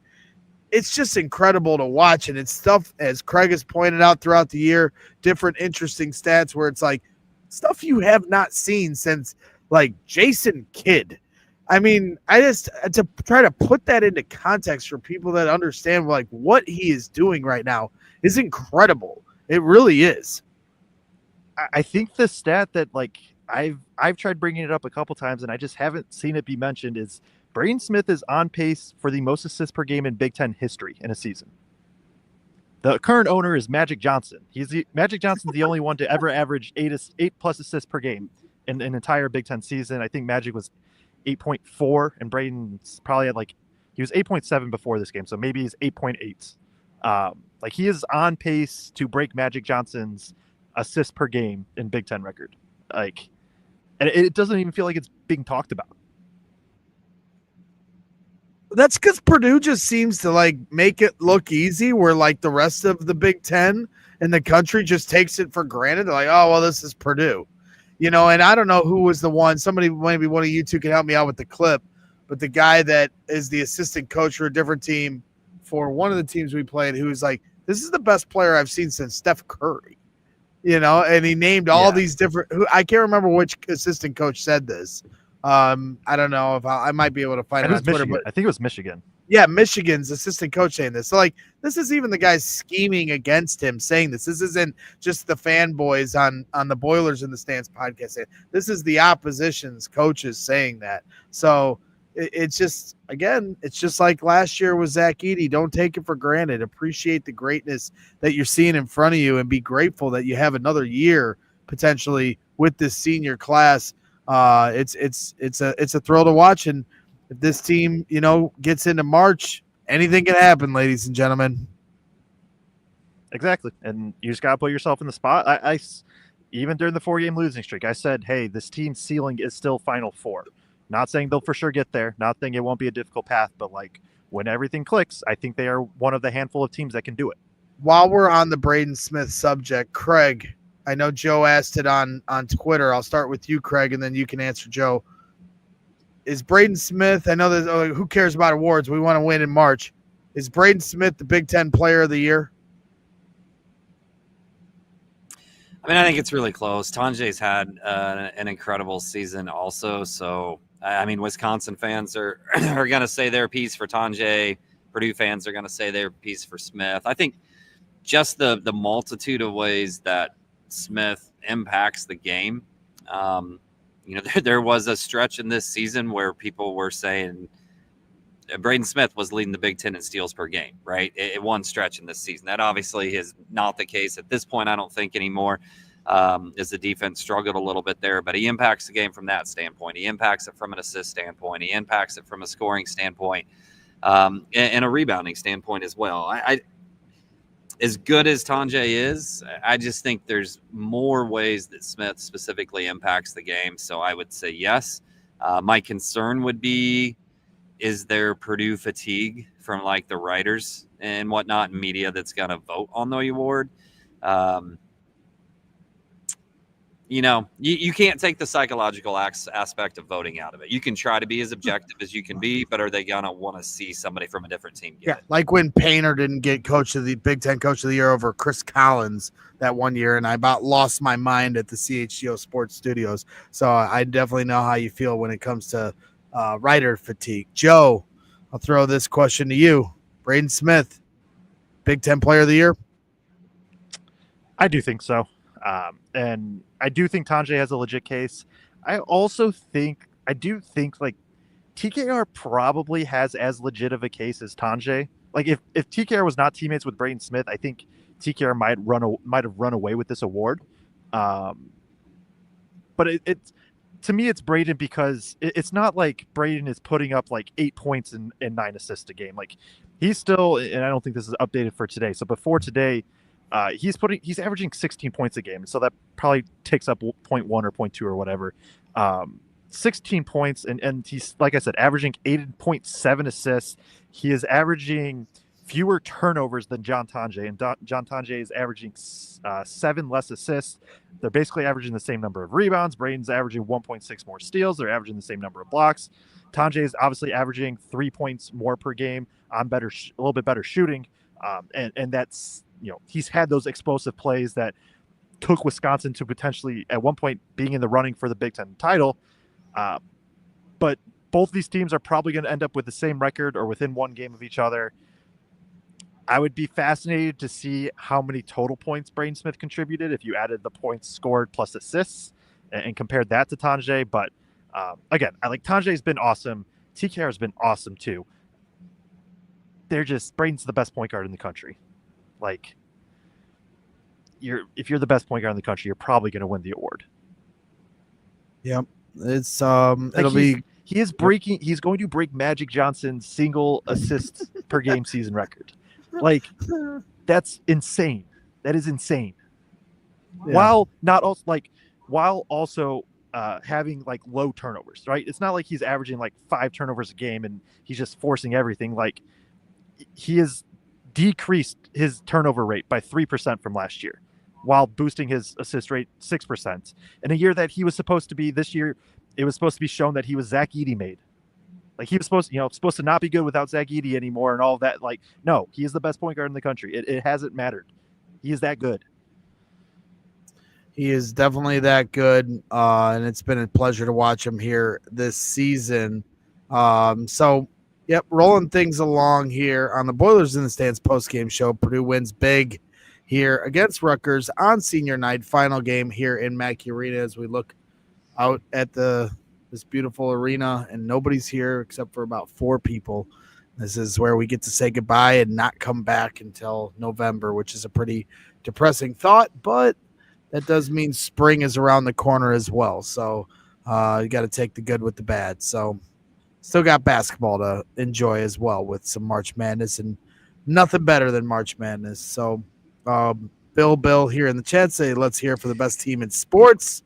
it's just incredible to watch. And it's stuff, as Kraig has pointed out throughout the year, different interesting stats where it's like stuff you have not seen since like Jason Kidd. I mean, I just to try to put that into context for people that understand like what he is doing right now is incredible. It really is. I think the stat that like I've tried bringing it up a couple times and I just haven't seen it be mentioned is Braden Smith is on pace for the most assists per game in Big Ten history in a season. The current owner is Magic Johnson. Magic Johnson's the only one to ever average 8+ assists per game in an entire Big Ten season. I think Magic was 8.4 and Braden's probably had he was 8.7 before this game, so maybe he's 8.8. Like, he is on pace to break Magic Johnson's assists per game in Big Ten record. Like, and it doesn't even feel like it's being talked about. That's because Purdue just seems to like make it look easy, where like the rest of the Big Ten and the country just takes it for granted. They're like, oh, well, this is Purdue, and I don't know who was the one. Somebody, maybe one of you two can help me out with the clip, but the guy that is the assistant coach for a different team for one of the teams we played, who was like, this is the best player I've seen since Steph Curry. and he named all Yeah. these different. I can't remember which assistant coach said this. I don't know if I might be able to find It it was on Twitter, Michigan. but I think it was Michigan. yeah, Michigan's assistant coach saying this. So, like, this is even the guys scheming against him saying this. This isn't just the fanboys on the Boilers in the Stands podcast saying this is the opposition's coaches saying that. So it's just, again, it's just like last year with Zach Edey. Don't take it for granted. Appreciate the greatness that you're seeing in front of you and be grateful that you have another year potentially with this senior class. It's a thrill to watch, and if this team, gets into March, anything can happen, ladies and gentlemen. Exactly. And you just got to put yourself in the spot. I even during the 4-game losing streak, I said, hey, this team's ceiling is still Final Four. Not saying they'll for sure get there. Not saying it won't be a difficult path, but like when everything clicks, I think they are one of the handful of teams that can do it. While we're on the Braden Smith subject, Kraig, I know Joe asked it on Twitter. I'll start with you, Kraig, and then you can answer Joe. Is Braden Smith, I know that who cares about awards? We want to win in March. Is Braden Smith the Big Ten Player of the Year? I mean, I think it's really close. Tanjay's had an incredible season also. So, I mean, Wisconsin fans are going to say their piece for Tanjay. Purdue fans are going to say their piece for Smith. I think just the multitude of ways that Smith impacts the game. There was a stretch in this season where people were saying Braden Smith was leading the Big Ten in steals per game, right? It one stretch in this season. That obviously is not the case at this point, I don't think anymore, as the defense struggled a little bit there. But he impacts the game from that standpoint. He impacts it from an assist standpoint. He impacts it from a scoring standpoint, and a rebounding standpoint as well. I as good as Tanjay is, I just think there's more ways that Smith specifically impacts the game. So I would say yes. My concern would be, is there Purdue fatigue from like the writers and whatnot in media that's going to vote on the award? You can't take the psychological aspect of voting out of it. You can try to be as objective as you can be, but are they going to want to see somebody from a different team get it? Like when Painter didn't get Big Ten Coach of the Year over Chris Collins that one year, and I about lost my mind at the CHGO Sports Studios. So I definitely know how you feel when it comes to writer fatigue. Joe, I'll throw this question to you. Braden Smith, Big Ten Player of the Year? I do think so. And I do think Tanjay has a legit case. I do think like TKR probably has as legit of a case as Tanjay. Like if TKR was not teammates with Braden Smith, I think TKR might have run away with this award. But it's to me, it's Braden because it's not like Braden is putting up like 8 points and 9 assists a game. Like he's still, and I don't think this is updated for today. So before today, he's averaging 16 points a game. So that probably takes up 0.1 or 0.2 or whatever. 16 points. And he's, like I said, averaging 8.7 assists. He is averaging fewer turnovers than John Tanjay. And John Tanjay is averaging 7 less assists. They're basically averaging the same number of rebounds. Braden's averaging 1.6 more steals. They're averaging the same number of blocks. Tanjay is obviously averaging 3 points more per game on a little bit better shooting. And that's, he's had those explosive plays that took Wisconsin to potentially at one point being in the running for the Big Ten title. But both these teams are probably going to end up with the same record or within 1 game of each other. I would be fascinated to see how many total points Braden Smith contributed if you added the points scored plus assists and compared that to Tanjay. But again, Tanjay's been awesome. TKR has been awesome too. Braden's the best point guard in the country. Like, if you're the best point guard in the country, you're probably going to win the award. Yep, it's he's going to break Magic Johnson's single assist per game season record. Like, that's insane. That is insane. Yeah. While also having like low turnovers, right? It's not like he's averaging like 5 turnovers a game and he's just forcing everything. Like, he has decreased his turnover rate by 3% from last year, while boosting his assist rate 6%. In a year that he was supposed to be, this year, it was supposed to be shown that he was Zach Edey made. Like, he was supposed to not be good without Zach Edey anymore and all of that. Like, no, he is the best point guard in the country. It hasn't mattered. He is that good. He is definitely that good, and it's been a pleasure to watch him here this season. Yep, rolling things along here on the Boilers in the Stands post-game show. Purdue wins big here against Rutgers on senior night, final game here in Mackey Arena as we look out at this beautiful arena, and nobody's here except for about 4 people. This is where we get to say goodbye and not come back until November, which is a pretty depressing thought, but that does mean spring is around the corner as well. So you got to take the good with the bad. So still got basketball to enjoy as well with some March Madness, and nothing better than March Madness. So Bill here in the chat say, let's hear for the best team in sports.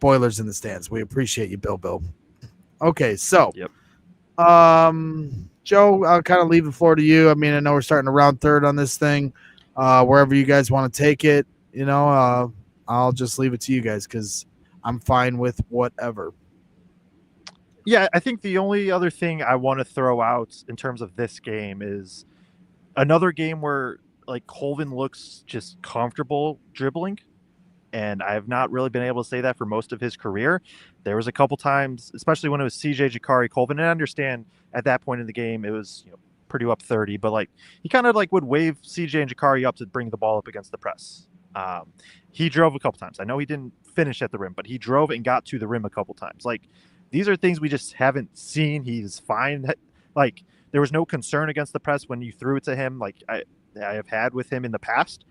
Boilers in the Stands. We appreciate you, Bill. Okay, so Yep. Joe, I'll kind of leave the floor to you. I mean, I know we're starting to round third on this thing. Wherever you guys want to take it, I'll just leave it to you guys because I'm fine with whatever. Yeah, I think the only other thing I want to throw out in terms of this game is another game where like Colvin looks just comfortable dribbling. And I have not really been able to say that for most of his career. There was a couple times, especially when it was CJ, Jakari, Colvin, and I understand at that point in the game it was Purdue up 30, but like he kind of like would wave CJ and Jakari up to bring the ball up against the press. He drove a couple times. I know he didn't finish at the rim, but he drove and got to the rim a couple times. Like these are things we just haven't seen. He's fine. Like there was no concern against the press when you threw it to him, like I have had with him in the past.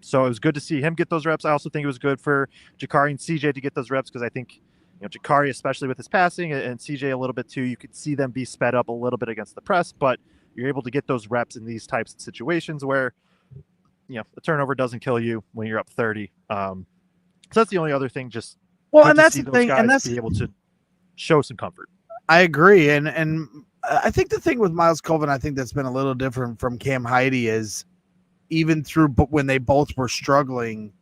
So it was good to see him get those reps. I also think it was good for Jakari and CJ to get those reps because I think Jakari, especially with his passing, and CJ a little bit too, you could see them be sped up a little bit against the press, but you're able to get those reps in these types of situations where the turnover doesn't kill you when you're up 30. So that's the only other thing. Just and that's the thing, and that's be able to show some comfort. I agree, and I think the thing with Miles Colvin, I think that's been a little different from Cam Heide is even through when they both were struggling,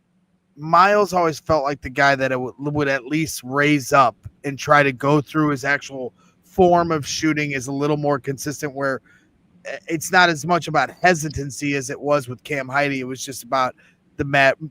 Miles always felt like the guy that would at least raise up and try to go through his actual form of shooting is a little more consistent where it's not as much about hesitancy as it was with Cam Heide. It was just about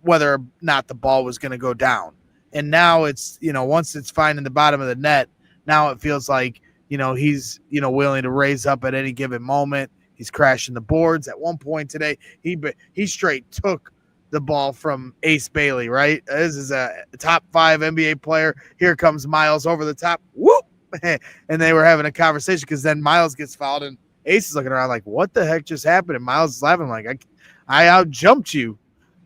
whether or not the ball was going to go down. And now it's, once it's finding the bottom of the net, now it feels like, he's, willing to raise up at any given moment. He's crashing the boards. At one point today, he straight took the ball from Ace Bailey, right? This is a top 5 NBA player. Here comes Miles over the top. Whoop! And they were having a conversation because then Miles gets fouled and Ace is looking around like, what the heck just happened? And Miles is laughing like, I out-jumped you.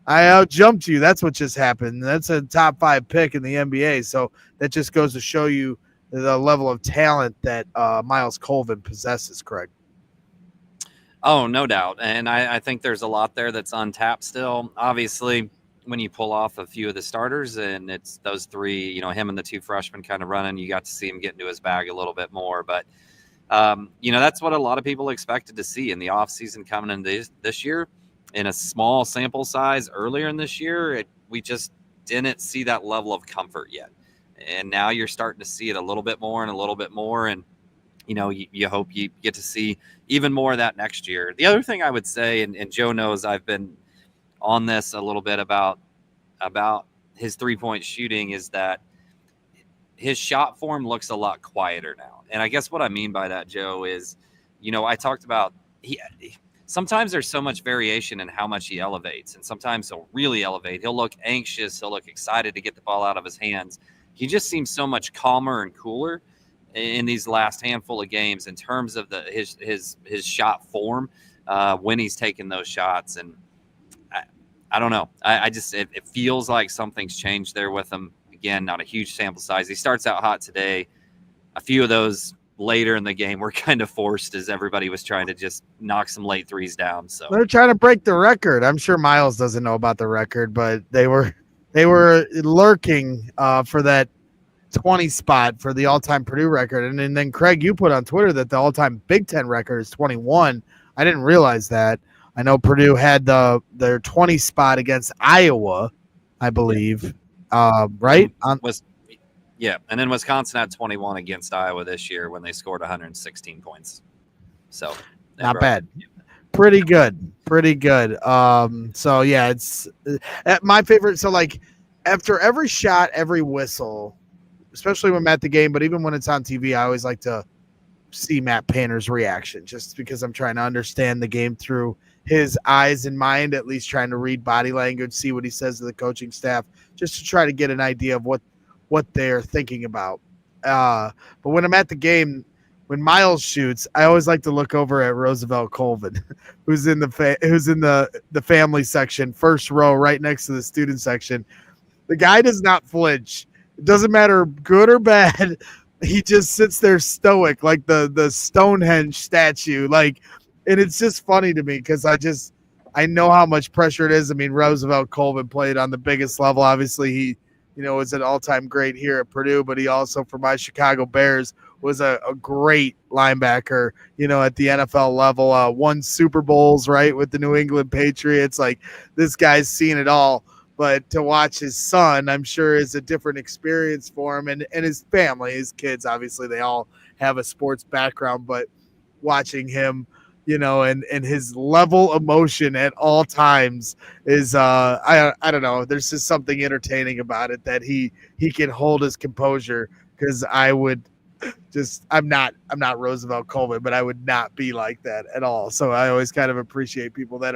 That's what just happened. That's a top 5 pick in the NBA. So that just goes to show you the level of talent that Miles Colvin possesses, Kraig. Oh, no doubt. And I think there's a lot there that's untapped still. Obviously, when you pull off a few of the starters and it's those 3, him and the 2 freshmen kind of running, you got to see him get into his bag a little bit more. But, that's what a lot of people expected to see in the offseason coming in this year. In a small sample size earlier in this year, we just didn't see that level of comfort yet. And now you're starting to see it a little bit more and a little bit more. And, you hope you get to see even more of that next year. The other thing I would say, and Joe knows I've been on this a little bit about his 3-point shooting, is that his shot form looks a lot quieter now. And I guess what I mean by that, Joe, is, I talked about sometimes there's so much variation in how much he elevates, and sometimes he'll really elevate. He'll look anxious. He'll look excited to get the ball out of his hands. He just seems so much calmer and cooler in these last handful of games in terms of his shot form when he's taking those shots. And I don't know. I just it feels like something's changed there with him. Again, not a huge sample size. He starts out hot today. A few of those later in the game were kind of forced as everybody was trying to just knock some late threes down. So they're trying to break the record. I'm sure Miles doesn't know about the record, but they were lurking for that 20 spot for the all-time Purdue record. And then Kraig, you put on Twitter that the all-time Big Ten record is 21. I didn't realize that. I know Purdue had their 20 spot against Iowa, I believe. Right? And then Wisconsin had 21 against Iowa this year when they scored 116 points. So not bad. Pretty good. Pretty good. So yeah, it's my favorite. So like after every shot, every whistle, especially when I'm at the game, but even when it's on TV, I always like to see Matt Painter's reaction just because I'm trying to understand the game through his eyes and mind, at least trying to read body language, see what he says to the coaching staff, just to try to get an idea of what they're thinking about. But when I'm at the game, when Miles shoots, I always like to look over at Roosevelt Colvin, who's in the family section, first row, right next to the student section. The guy does not flinch. It doesn't matter good or bad. He just sits there stoic, like the Stonehenge statue. Like, and it's just funny to me because I know how much pressure it is. I mean, Roosevelt Colvin played on the biggest level. Obviously, he, is an all-time great here at Purdue, but he also, for my Chicago Bears, was a great linebacker, at the NFL level. Won Super Bowls, right, with the New England Patriots. Like, this guy's seen it all. But to watch his son, I'm sure, is a different experience for him and his family, his kids. Obviously, they all have a sports background, but watching him, and his level of emotion at all times is, I don't know. There's just something entertaining about it that he can hold his composure, because I'm not Roosevelt Colvin, but I would not be like that at all. So I always kind of appreciate people that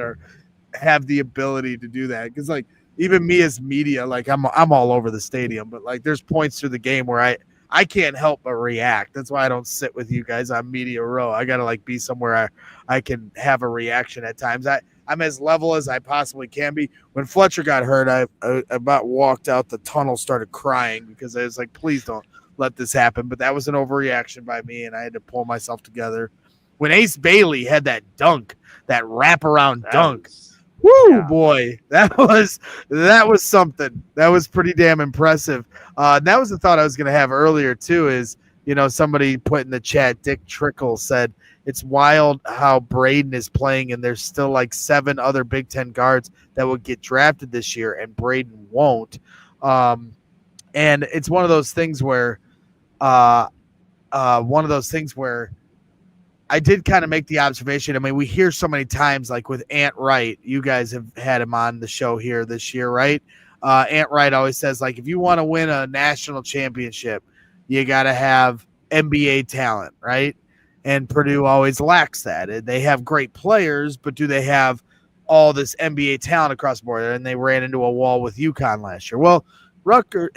have the ability to do that, because like, even me as media, like I'm all over the stadium, but like there's points through the game where I can't help but react. That's why I don't sit with you guys on media row. I gotta like be somewhere I can have a reaction at times. I'm as level as I possibly can be. When Fletcher got hurt, I about walked out the tunnel, started crying, because I was like, please don't let this happen. But that was an overreaction by me, and I had to pull myself together. When Ace Bailey had that dunk, that wraparound dunk. Woo, yeah. Boy, that was something. That was pretty damn impressive. That was the thought I was going to have earlier too. Is somebody put in the chat, Dick Trickle said it's wild how Braden is playing, and there's still like 7 other Big Ten guards that will get drafted this year, and Braden won't. And it's one of those things where, I did kind of make the observation. I mean, we hear so many times, like with Ant Wright, you guys have had him on the show here this year, right? Ant Wright always says, like, if you want to win a national championship, you got to have NBA talent, right? And Purdue always lacks that. They have great players, but do they have all this NBA talent across the board? And they ran into a wall with UConn last year. Well, Rutgers,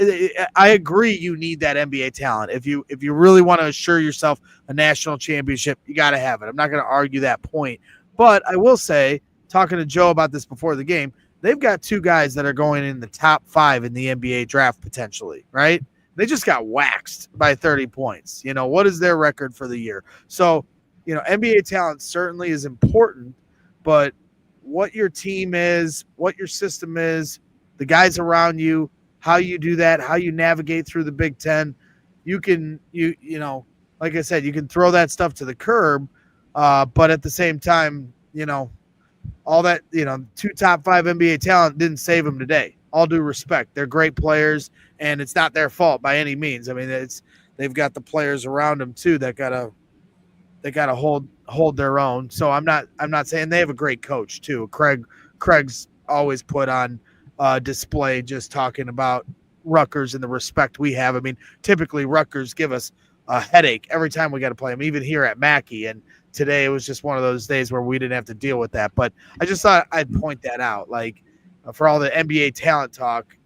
I agree, you need that NBA talent. If you really want to assure yourself a national championship, you got to have it. I'm not going to argue that point. But I will say, talking to Joe about this before the game, they've got 2 guys that are going in the top 5 in the NBA draft potentially, right? They just got waxed by 30 points. What is their record for the year? So, NBA talent certainly is important, but what your team is, what your system is, the guys around you, how you do that, how you navigate through the Big Ten, you can, like I said, you can throw that stuff to the curb, but at the same time, all that, 2 top 5 NBA talent didn't save them today. All due respect, they're great players, and it's not their fault by any means. I mean, they've got the players around them too that gotta hold their own. So I'm not saying, they have a great coach too. Kraig's always put on display, just talking about Rutgers and the respect we have. I mean, typically Rutgers give us a headache every time we got to play them, even here at Mackey. And today it was just one of those days where we didn't have to deal with that. But I just thought I'd point that out. Like, for all the NBA talent talk,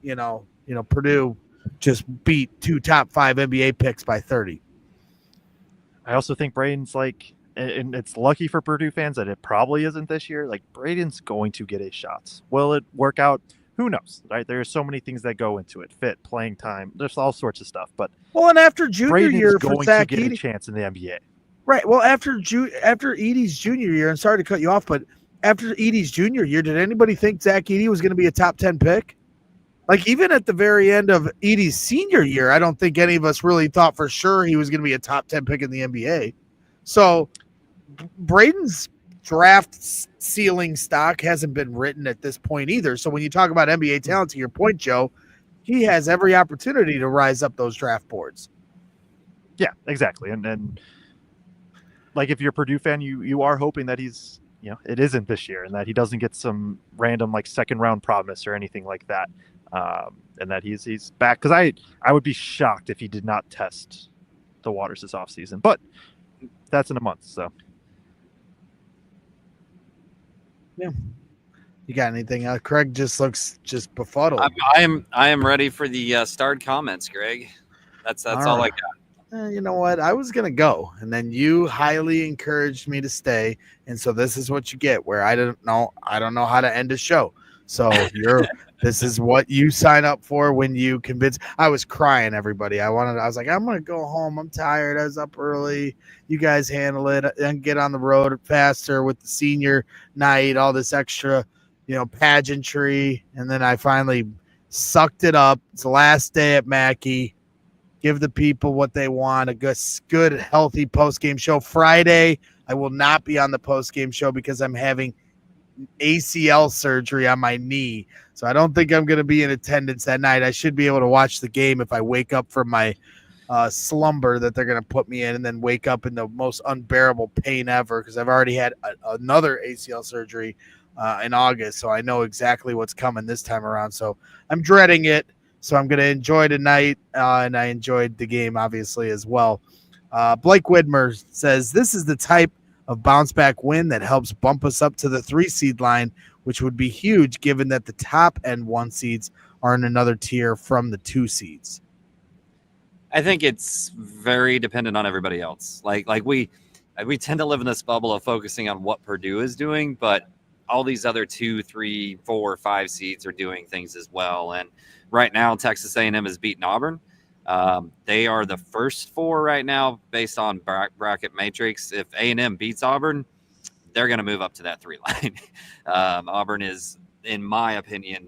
Purdue just beat 2 top 5 NBA picks by 30. I also think Braden's like, and it's lucky for Purdue fans that it probably isn't this year. Like, Braden's going to get his shots. Will it work out? Who knows, right? There's so many things that go into it. Fit, playing time, there's all sorts of stuff. But and after junior Braden's year going for Zach to get Edey, a chance in the NBA. Right. Well, after Edey's junior year, and sorry to cut you off, but after Edey's junior year, did anybody think Zach Edey was going to be a top 10 pick? Like, even at the very end of Edey's senior year, I don't think any of us really thought for sure he was going to be a top 10 pick in the NBA. So Braden's draft ceiling stock hasn't been written at this point either. So when you talk about NBA talent, to your point, Joe, he has every opportunity to rise up those draft boards. Yeah, exactly. And like, if you're a Purdue fan, you are hoping that he's it isn't this year, and that he doesn't get some random like second round promise or anything like that, and that he's back. Because I would be shocked if he did not test the waters this offseason, but that's in a month. So yeah. You got anything? Kraig just looks just befuddled. I am ready for the starred comments, Greg. That's all I got. You know what? I was gonna go, and then you highly encouraged me to stay, and so this is what you get. Where I don't know how to end a show. So this is what you sign up for when you convince. I was crying, everybody. I was like, I'm gonna go home. I'm tired. I was up early. You guys handle it and get on the road faster with the senior night, all this extra, pageantry. And then I finally sucked it up. It's the last day at Mackey. Give the people what they want, a good healthy post-game show. Friday, I will not be on the post-game show because I'm having ACL surgery on my knee. So I don't think I'm going to be in attendance that night. I should be able to watch the game if I wake up from my slumber that they're going to put me in, and then wake up in the most unbearable pain ever because I've already had another ACL surgery in August. So I know exactly what's coming this time around. So I'm dreading it. So I'm going to enjoy tonight, and I enjoyed the game, obviously, as well. Blake Widmer says, this is the type of bounce-back win that helps bump us up to the 3-seed line, which would be huge given that the top-end 1 seeds are in another tier from the 2 seeds. I think it's very dependent on everybody else. Like we tend to live in this bubble of focusing on what Purdue is doing, but all these other 2, 3, 4, 5 seeds are doing things as well. And right now, Texas A&M has beaten Auburn. They are the first 4 right now based on bracket matrix. If A&M beats Auburn, they're going to move up to that 3 line. Auburn is, in my opinion,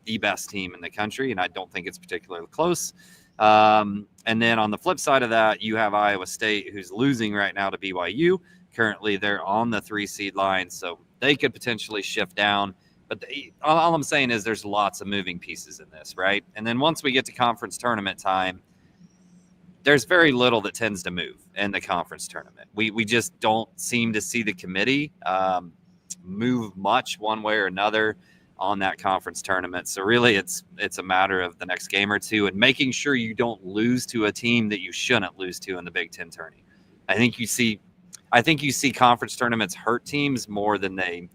the best team in the country, and I don't think it's particularly close. And then on the flip side of that, you have Iowa State, who's losing right now to BYU. Currently, they're on the 3-seed line, so they could potentially shift down. But all I'm saying is there's lots of moving pieces in this, right? And then once we get to conference tournament time, there's very little that tends to move in the conference tournament. We just don't seem to see the committee move much one way or another on that conference tournament. So really it's a matter of the next game or two and making sure you don't lose to a team that you shouldn't lose to in the Big Ten tourney. I think you see conference tournaments hurt teams more than they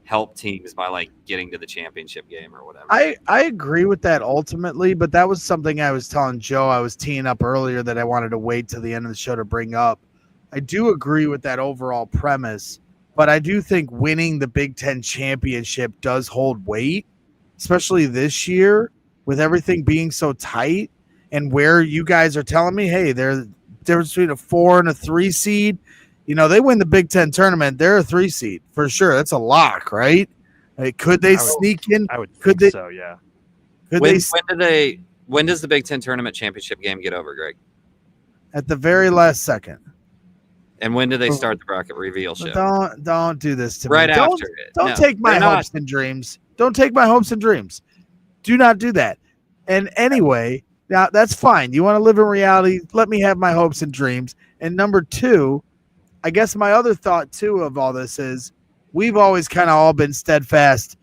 help teams by like getting to the championship game or whatever. I agree with that ultimately, but that was something I was telling Joe. I was teeing up earlier that I wanted to wait till the end of the show to bring up. I do agree with that overall premise, but I do think winning the Big Ten championship does hold weight, especially this year with everything being so tight and where you guys are telling me, hey, there's the difference between a 4 and a 3 seed. They win the Big Ten tournament. They're a 3 seed for sure. That's a lock, right? Could they sneak in? I would think so, yeah. When does the Big Ten tournament championship game get over, Greg? At the very last second. And when do they start the bracket reveal show? Don't do this to me. Don't take my hopes and dreams. Don't take my hopes and dreams. Do not do that. And anyway, now that's fine. You want to live in reality? Let me have my hopes and dreams. And number 2, I guess my other thought, too, of all this is we've always kind of all been steadfast.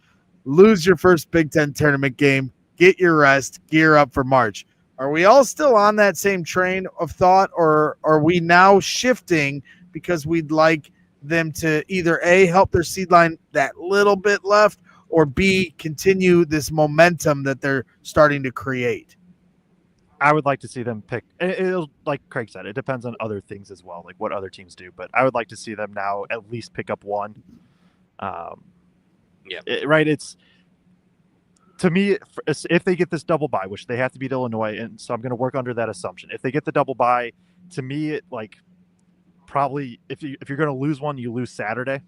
Lose your first Big Ten tournament game, get your rest, gear up for March. Are we all still on that same train of thought, or are we now shifting because we'd like them to either A, help their seed line that little bit left, or B, continue this momentum that they're starting to create? I would like to see them pick. It'll, like Kraig said, it depends on other things as well, like what other teams do. But I would like to see them now at least pick up one. Right. It's, to me, if they get this double bye, which they have to beat Illinois, and so I'm going to work under that assumption. If they get the double bye, to me, it probably if you're going to lose one, you lose Saturday,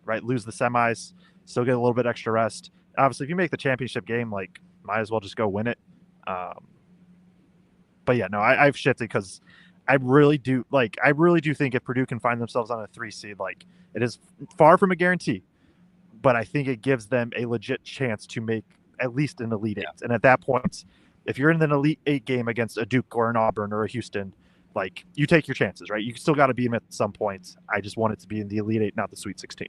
right? Lose the semis, still get a little bit extra rest. Obviously, if you make the championship game, might as well just go win it. But yeah, no, I've shifted because I really do think if Purdue can find themselves on a 3 seed, it is far from a guarantee, but I think it gives them a legit chance to make at least an Elite 8. And at that point, if you're in an Elite 8 game against a Duke or an Auburn or a Houston, like you take your chances, right? You still got to beat them at some points. I just want it to be in the Elite Eight, not the Sweet 16.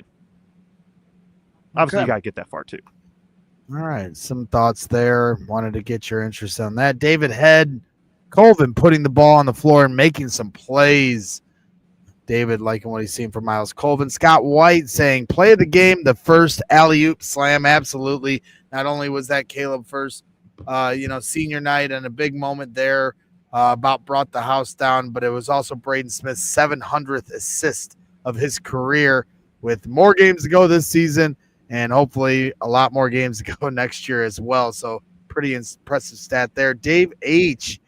Obviously, Okay. you got to get that far too. All right, some thoughts there. Wanted to get your interest on that. David Head, Colvin putting the ball on the floor and making some plays. David liking what he's seen from Miles Colvin. Scott White saying, play of the game, the first alley-oop slam. Absolutely. Not only was that Caleb Furst, senior night and a big moment there, about brought the house down, but it was also Braden Smith's 700th assist of his career, with more games to go this season and hopefully a lot more games to go next year as well. So pretty impressive stat there. Dave H.,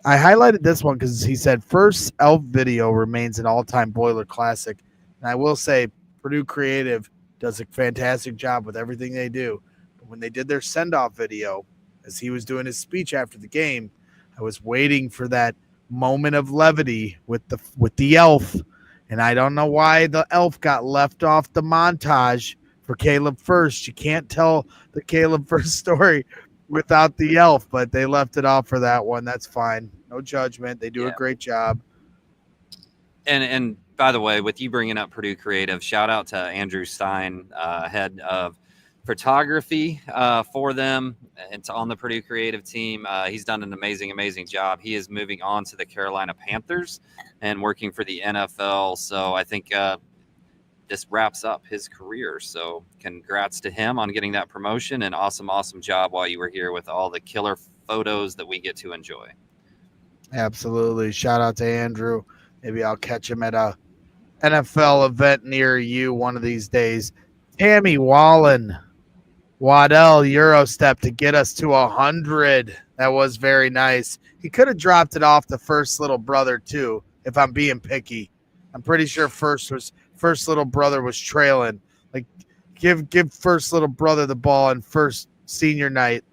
I highlighted this one because he said first elf video remains an all-time Boiler classic. And I will say Purdue Creative does a fantastic job with everything they do. But when they did their send-off video, as he was doing his speech after the game, I was waiting for that moment of levity with the elf. And I don't know why the elf got left off the montage for Caleb Furst. You can't tell the Caleb Furst story without the elf, but they left it off for that one. That's fine. No judgment. They do a great job. And by the way, with you bringing up Purdue Creative, shout out to Andrew Stein, head of photography for them. It's on the Purdue Creative team. He's done an amazing job. He is moving on to the Carolina Panthers and working for the NFL. So I think this wraps up his career. So congrats to him on getting that promotion, and awesome job while you were here with all the killer photos that we get to enjoy. Absolutely. Shout out to Andrew. Maybe I'll catch him at a NFL event near you one of these days. Tammy Waddell Eurostep to get us to 100. That was very nice. He could have dropped it off the first little brother too, if I'm being picky. I'm pretty sure first little brother was trailing. Like give first little brother the ball on first senior night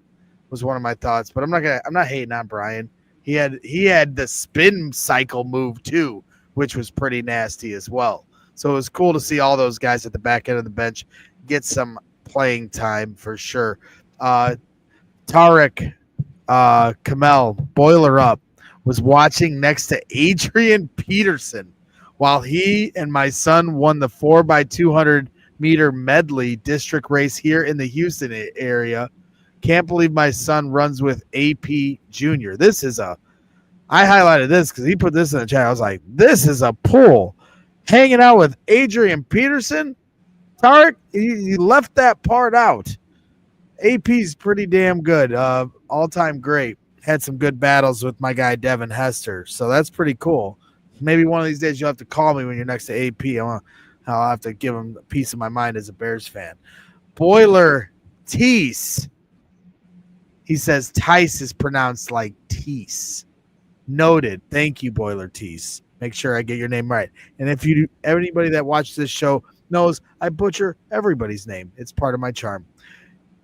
was one of my thoughts. But I'm not hating on Brian. He had the spin cycle move too, which was pretty nasty as well. So it was cool to see all those guys at the back end of the bench get some playing time for sure. Tarek Kamel, Boiler Up, was watching next to Adrian Peterson while he and my son won the 4x200 meter medley district race here in the Houston area. Can't believe my son runs with AP Junior. I highlighted this because he put this in the chat. I was like, this is a pull. Hanging out with Adrian Peterson. Tarek, he left that part out. AP's pretty damn good. All-time great. Had some good battles with my guy Devin Hester. So that's pretty cool. Maybe one of these days you'll have to call me when you're next to AP. I'll have to give him a piece of my mind as a Bears fan. Boiler Tease. He says Tice is pronounced like Tease. Noted. Thank you, Boiler Tease. Make sure I get your name right. And if anybody that watches this show knows I butcher everybody's name. It's part of my charm.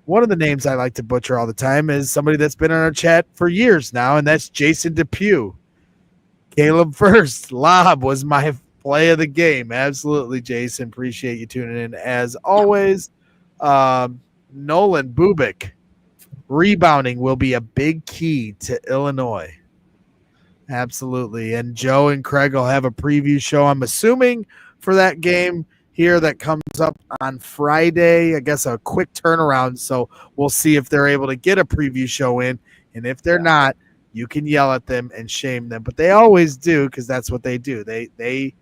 One of the names I like to butcher all the time is somebody that's been on our chat for years now, and that's Jason Depew. Caleb Furst. Lob was my play of the game. Absolutely, Jason. Appreciate you tuning in as always. Nolan Bubik. Rebounding will be a big key to Illinois. Absolutely. And Joe and Kraig will have a preview show, I'm assuming, for that game here that comes up on Friday. I guess a quick turnaround. So we'll see if they're able to get a preview show in. And if they're not, you can yell at them and shame them. But they always do, because that's what they do. They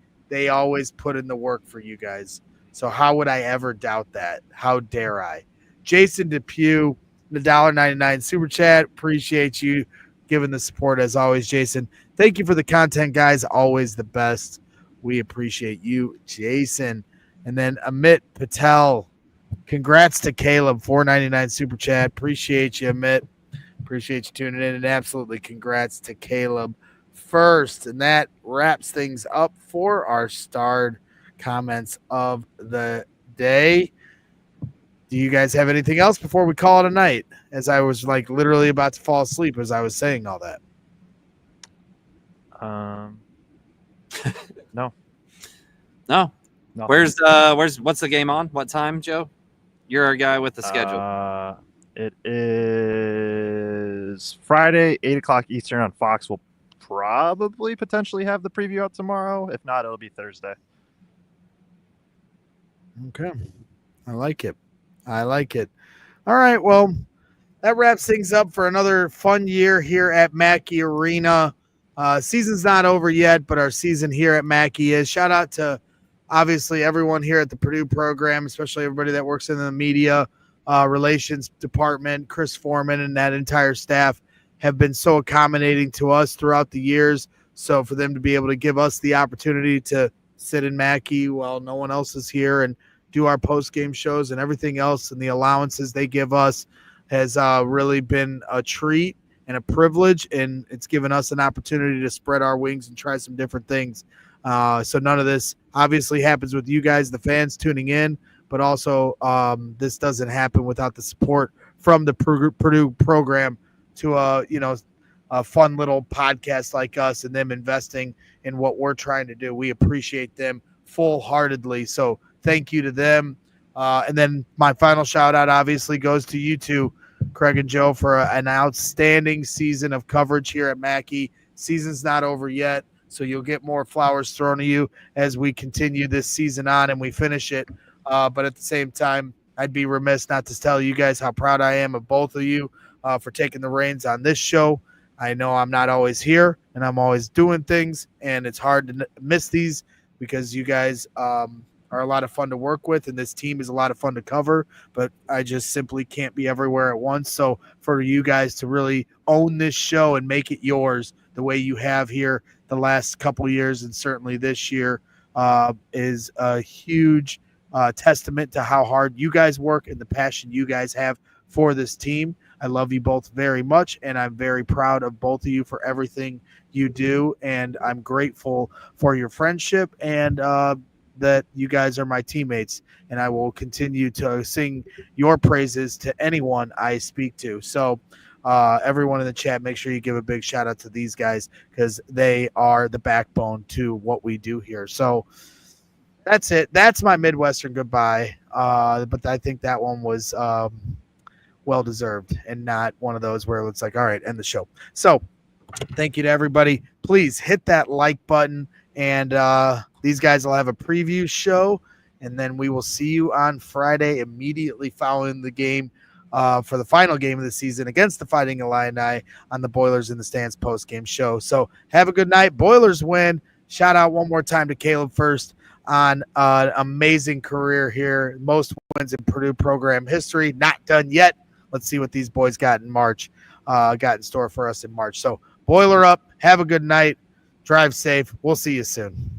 always put in the work for you guys. So how would I ever doubt that? How dare I? Jason Depew, the $1.99 super chat. Appreciate you giving the support as always, Jason. Thank you for the content, guys. Always the best. We appreciate you, Jason. And then Amit Patel. Congrats to Caleb, $4.99 super chat. Appreciate you, Amit. Appreciate you tuning in. And absolutely congrats to Caleb Furst. And that wraps things up for our starred comments of the day. Do you guys have anything else before we call it a night? As I was like literally about to fall asleep as I was saying all that. No. No. What's the game on? What time, Joe? You're our guy with the schedule. It is Friday, 8 o'clock Eastern on Fox. We'll probably potentially have the preview out tomorrow. If not, it'll be Thursday. Okay. I like it. All right. Well, that wraps things up for another fun year here at Mackey Arena. Season's not over yet, but our season here at Mackey is. Shout out to obviously everyone here at the Purdue program, especially everybody that works in the media relations department. Chris Foreman and that entire staff have been so accommodating to us throughout the years. So for them to be able to give us the opportunity to sit in Mackey while no one else is here and do our post-game shows and everything else and the allowances they give us has really been a treat and a privilege, and it's given us an opportunity to spread our wings and try some different things. So none of this obviously happens with you guys, the fans tuning in, but also this doesn't happen without the support from the Purdue program to a fun little podcast like us and them investing in what we're trying to do. We appreciate them full-heartedly. So thank you to them. And then my final shout out obviously goes to you two, Kraig and Joe, for an outstanding season of coverage here at Mackey. Season's not over yet, so you'll get more flowers thrown at you as we continue this season on and we finish it. But at the same time, I'd be remiss not to tell you guys how proud I am of both of you for taking the reins on this show. I know I'm not always here and I'm always doing things, and it's hard to miss these because you guys are a lot of fun to work with, and this team is a lot of fun to cover, but I just simply can't be everywhere at once. So for you guys to really own this show and make it yours the way you have here the last couple of years and certainly this year is a huge testament to how hard you guys work and the passion you guys have for this team. I love you both very much, and I'm very proud of both of you for everything you do, and I'm grateful for your friendship and that you guys are my teammates, and I will continue to sing your praises to anyone I speak to. So everyone in the chat, make sure you give a big shout out to these guys because they are the backbone to what we do here. So that's it. That's my Midwestern goodbye. But I think that one was well-deserved and not one of those where it's like, all right, end the show. So thank you to everybody. Please hit that like button, and these guys will have a preview show, and then we will see you on Friday immediately following the game for the final game of the season against the Fighting Illini on the Boilers in the Stands post-game show. So have a good night. Boilers win. Shout out one more time to Caleb Furst on an amazing career here. Most wins in Purdue program history. Not done yet. Let's see what these boys got in March, got in store for us in March. So Boiler up. Have a good night. Drive safe. We'll see you soon.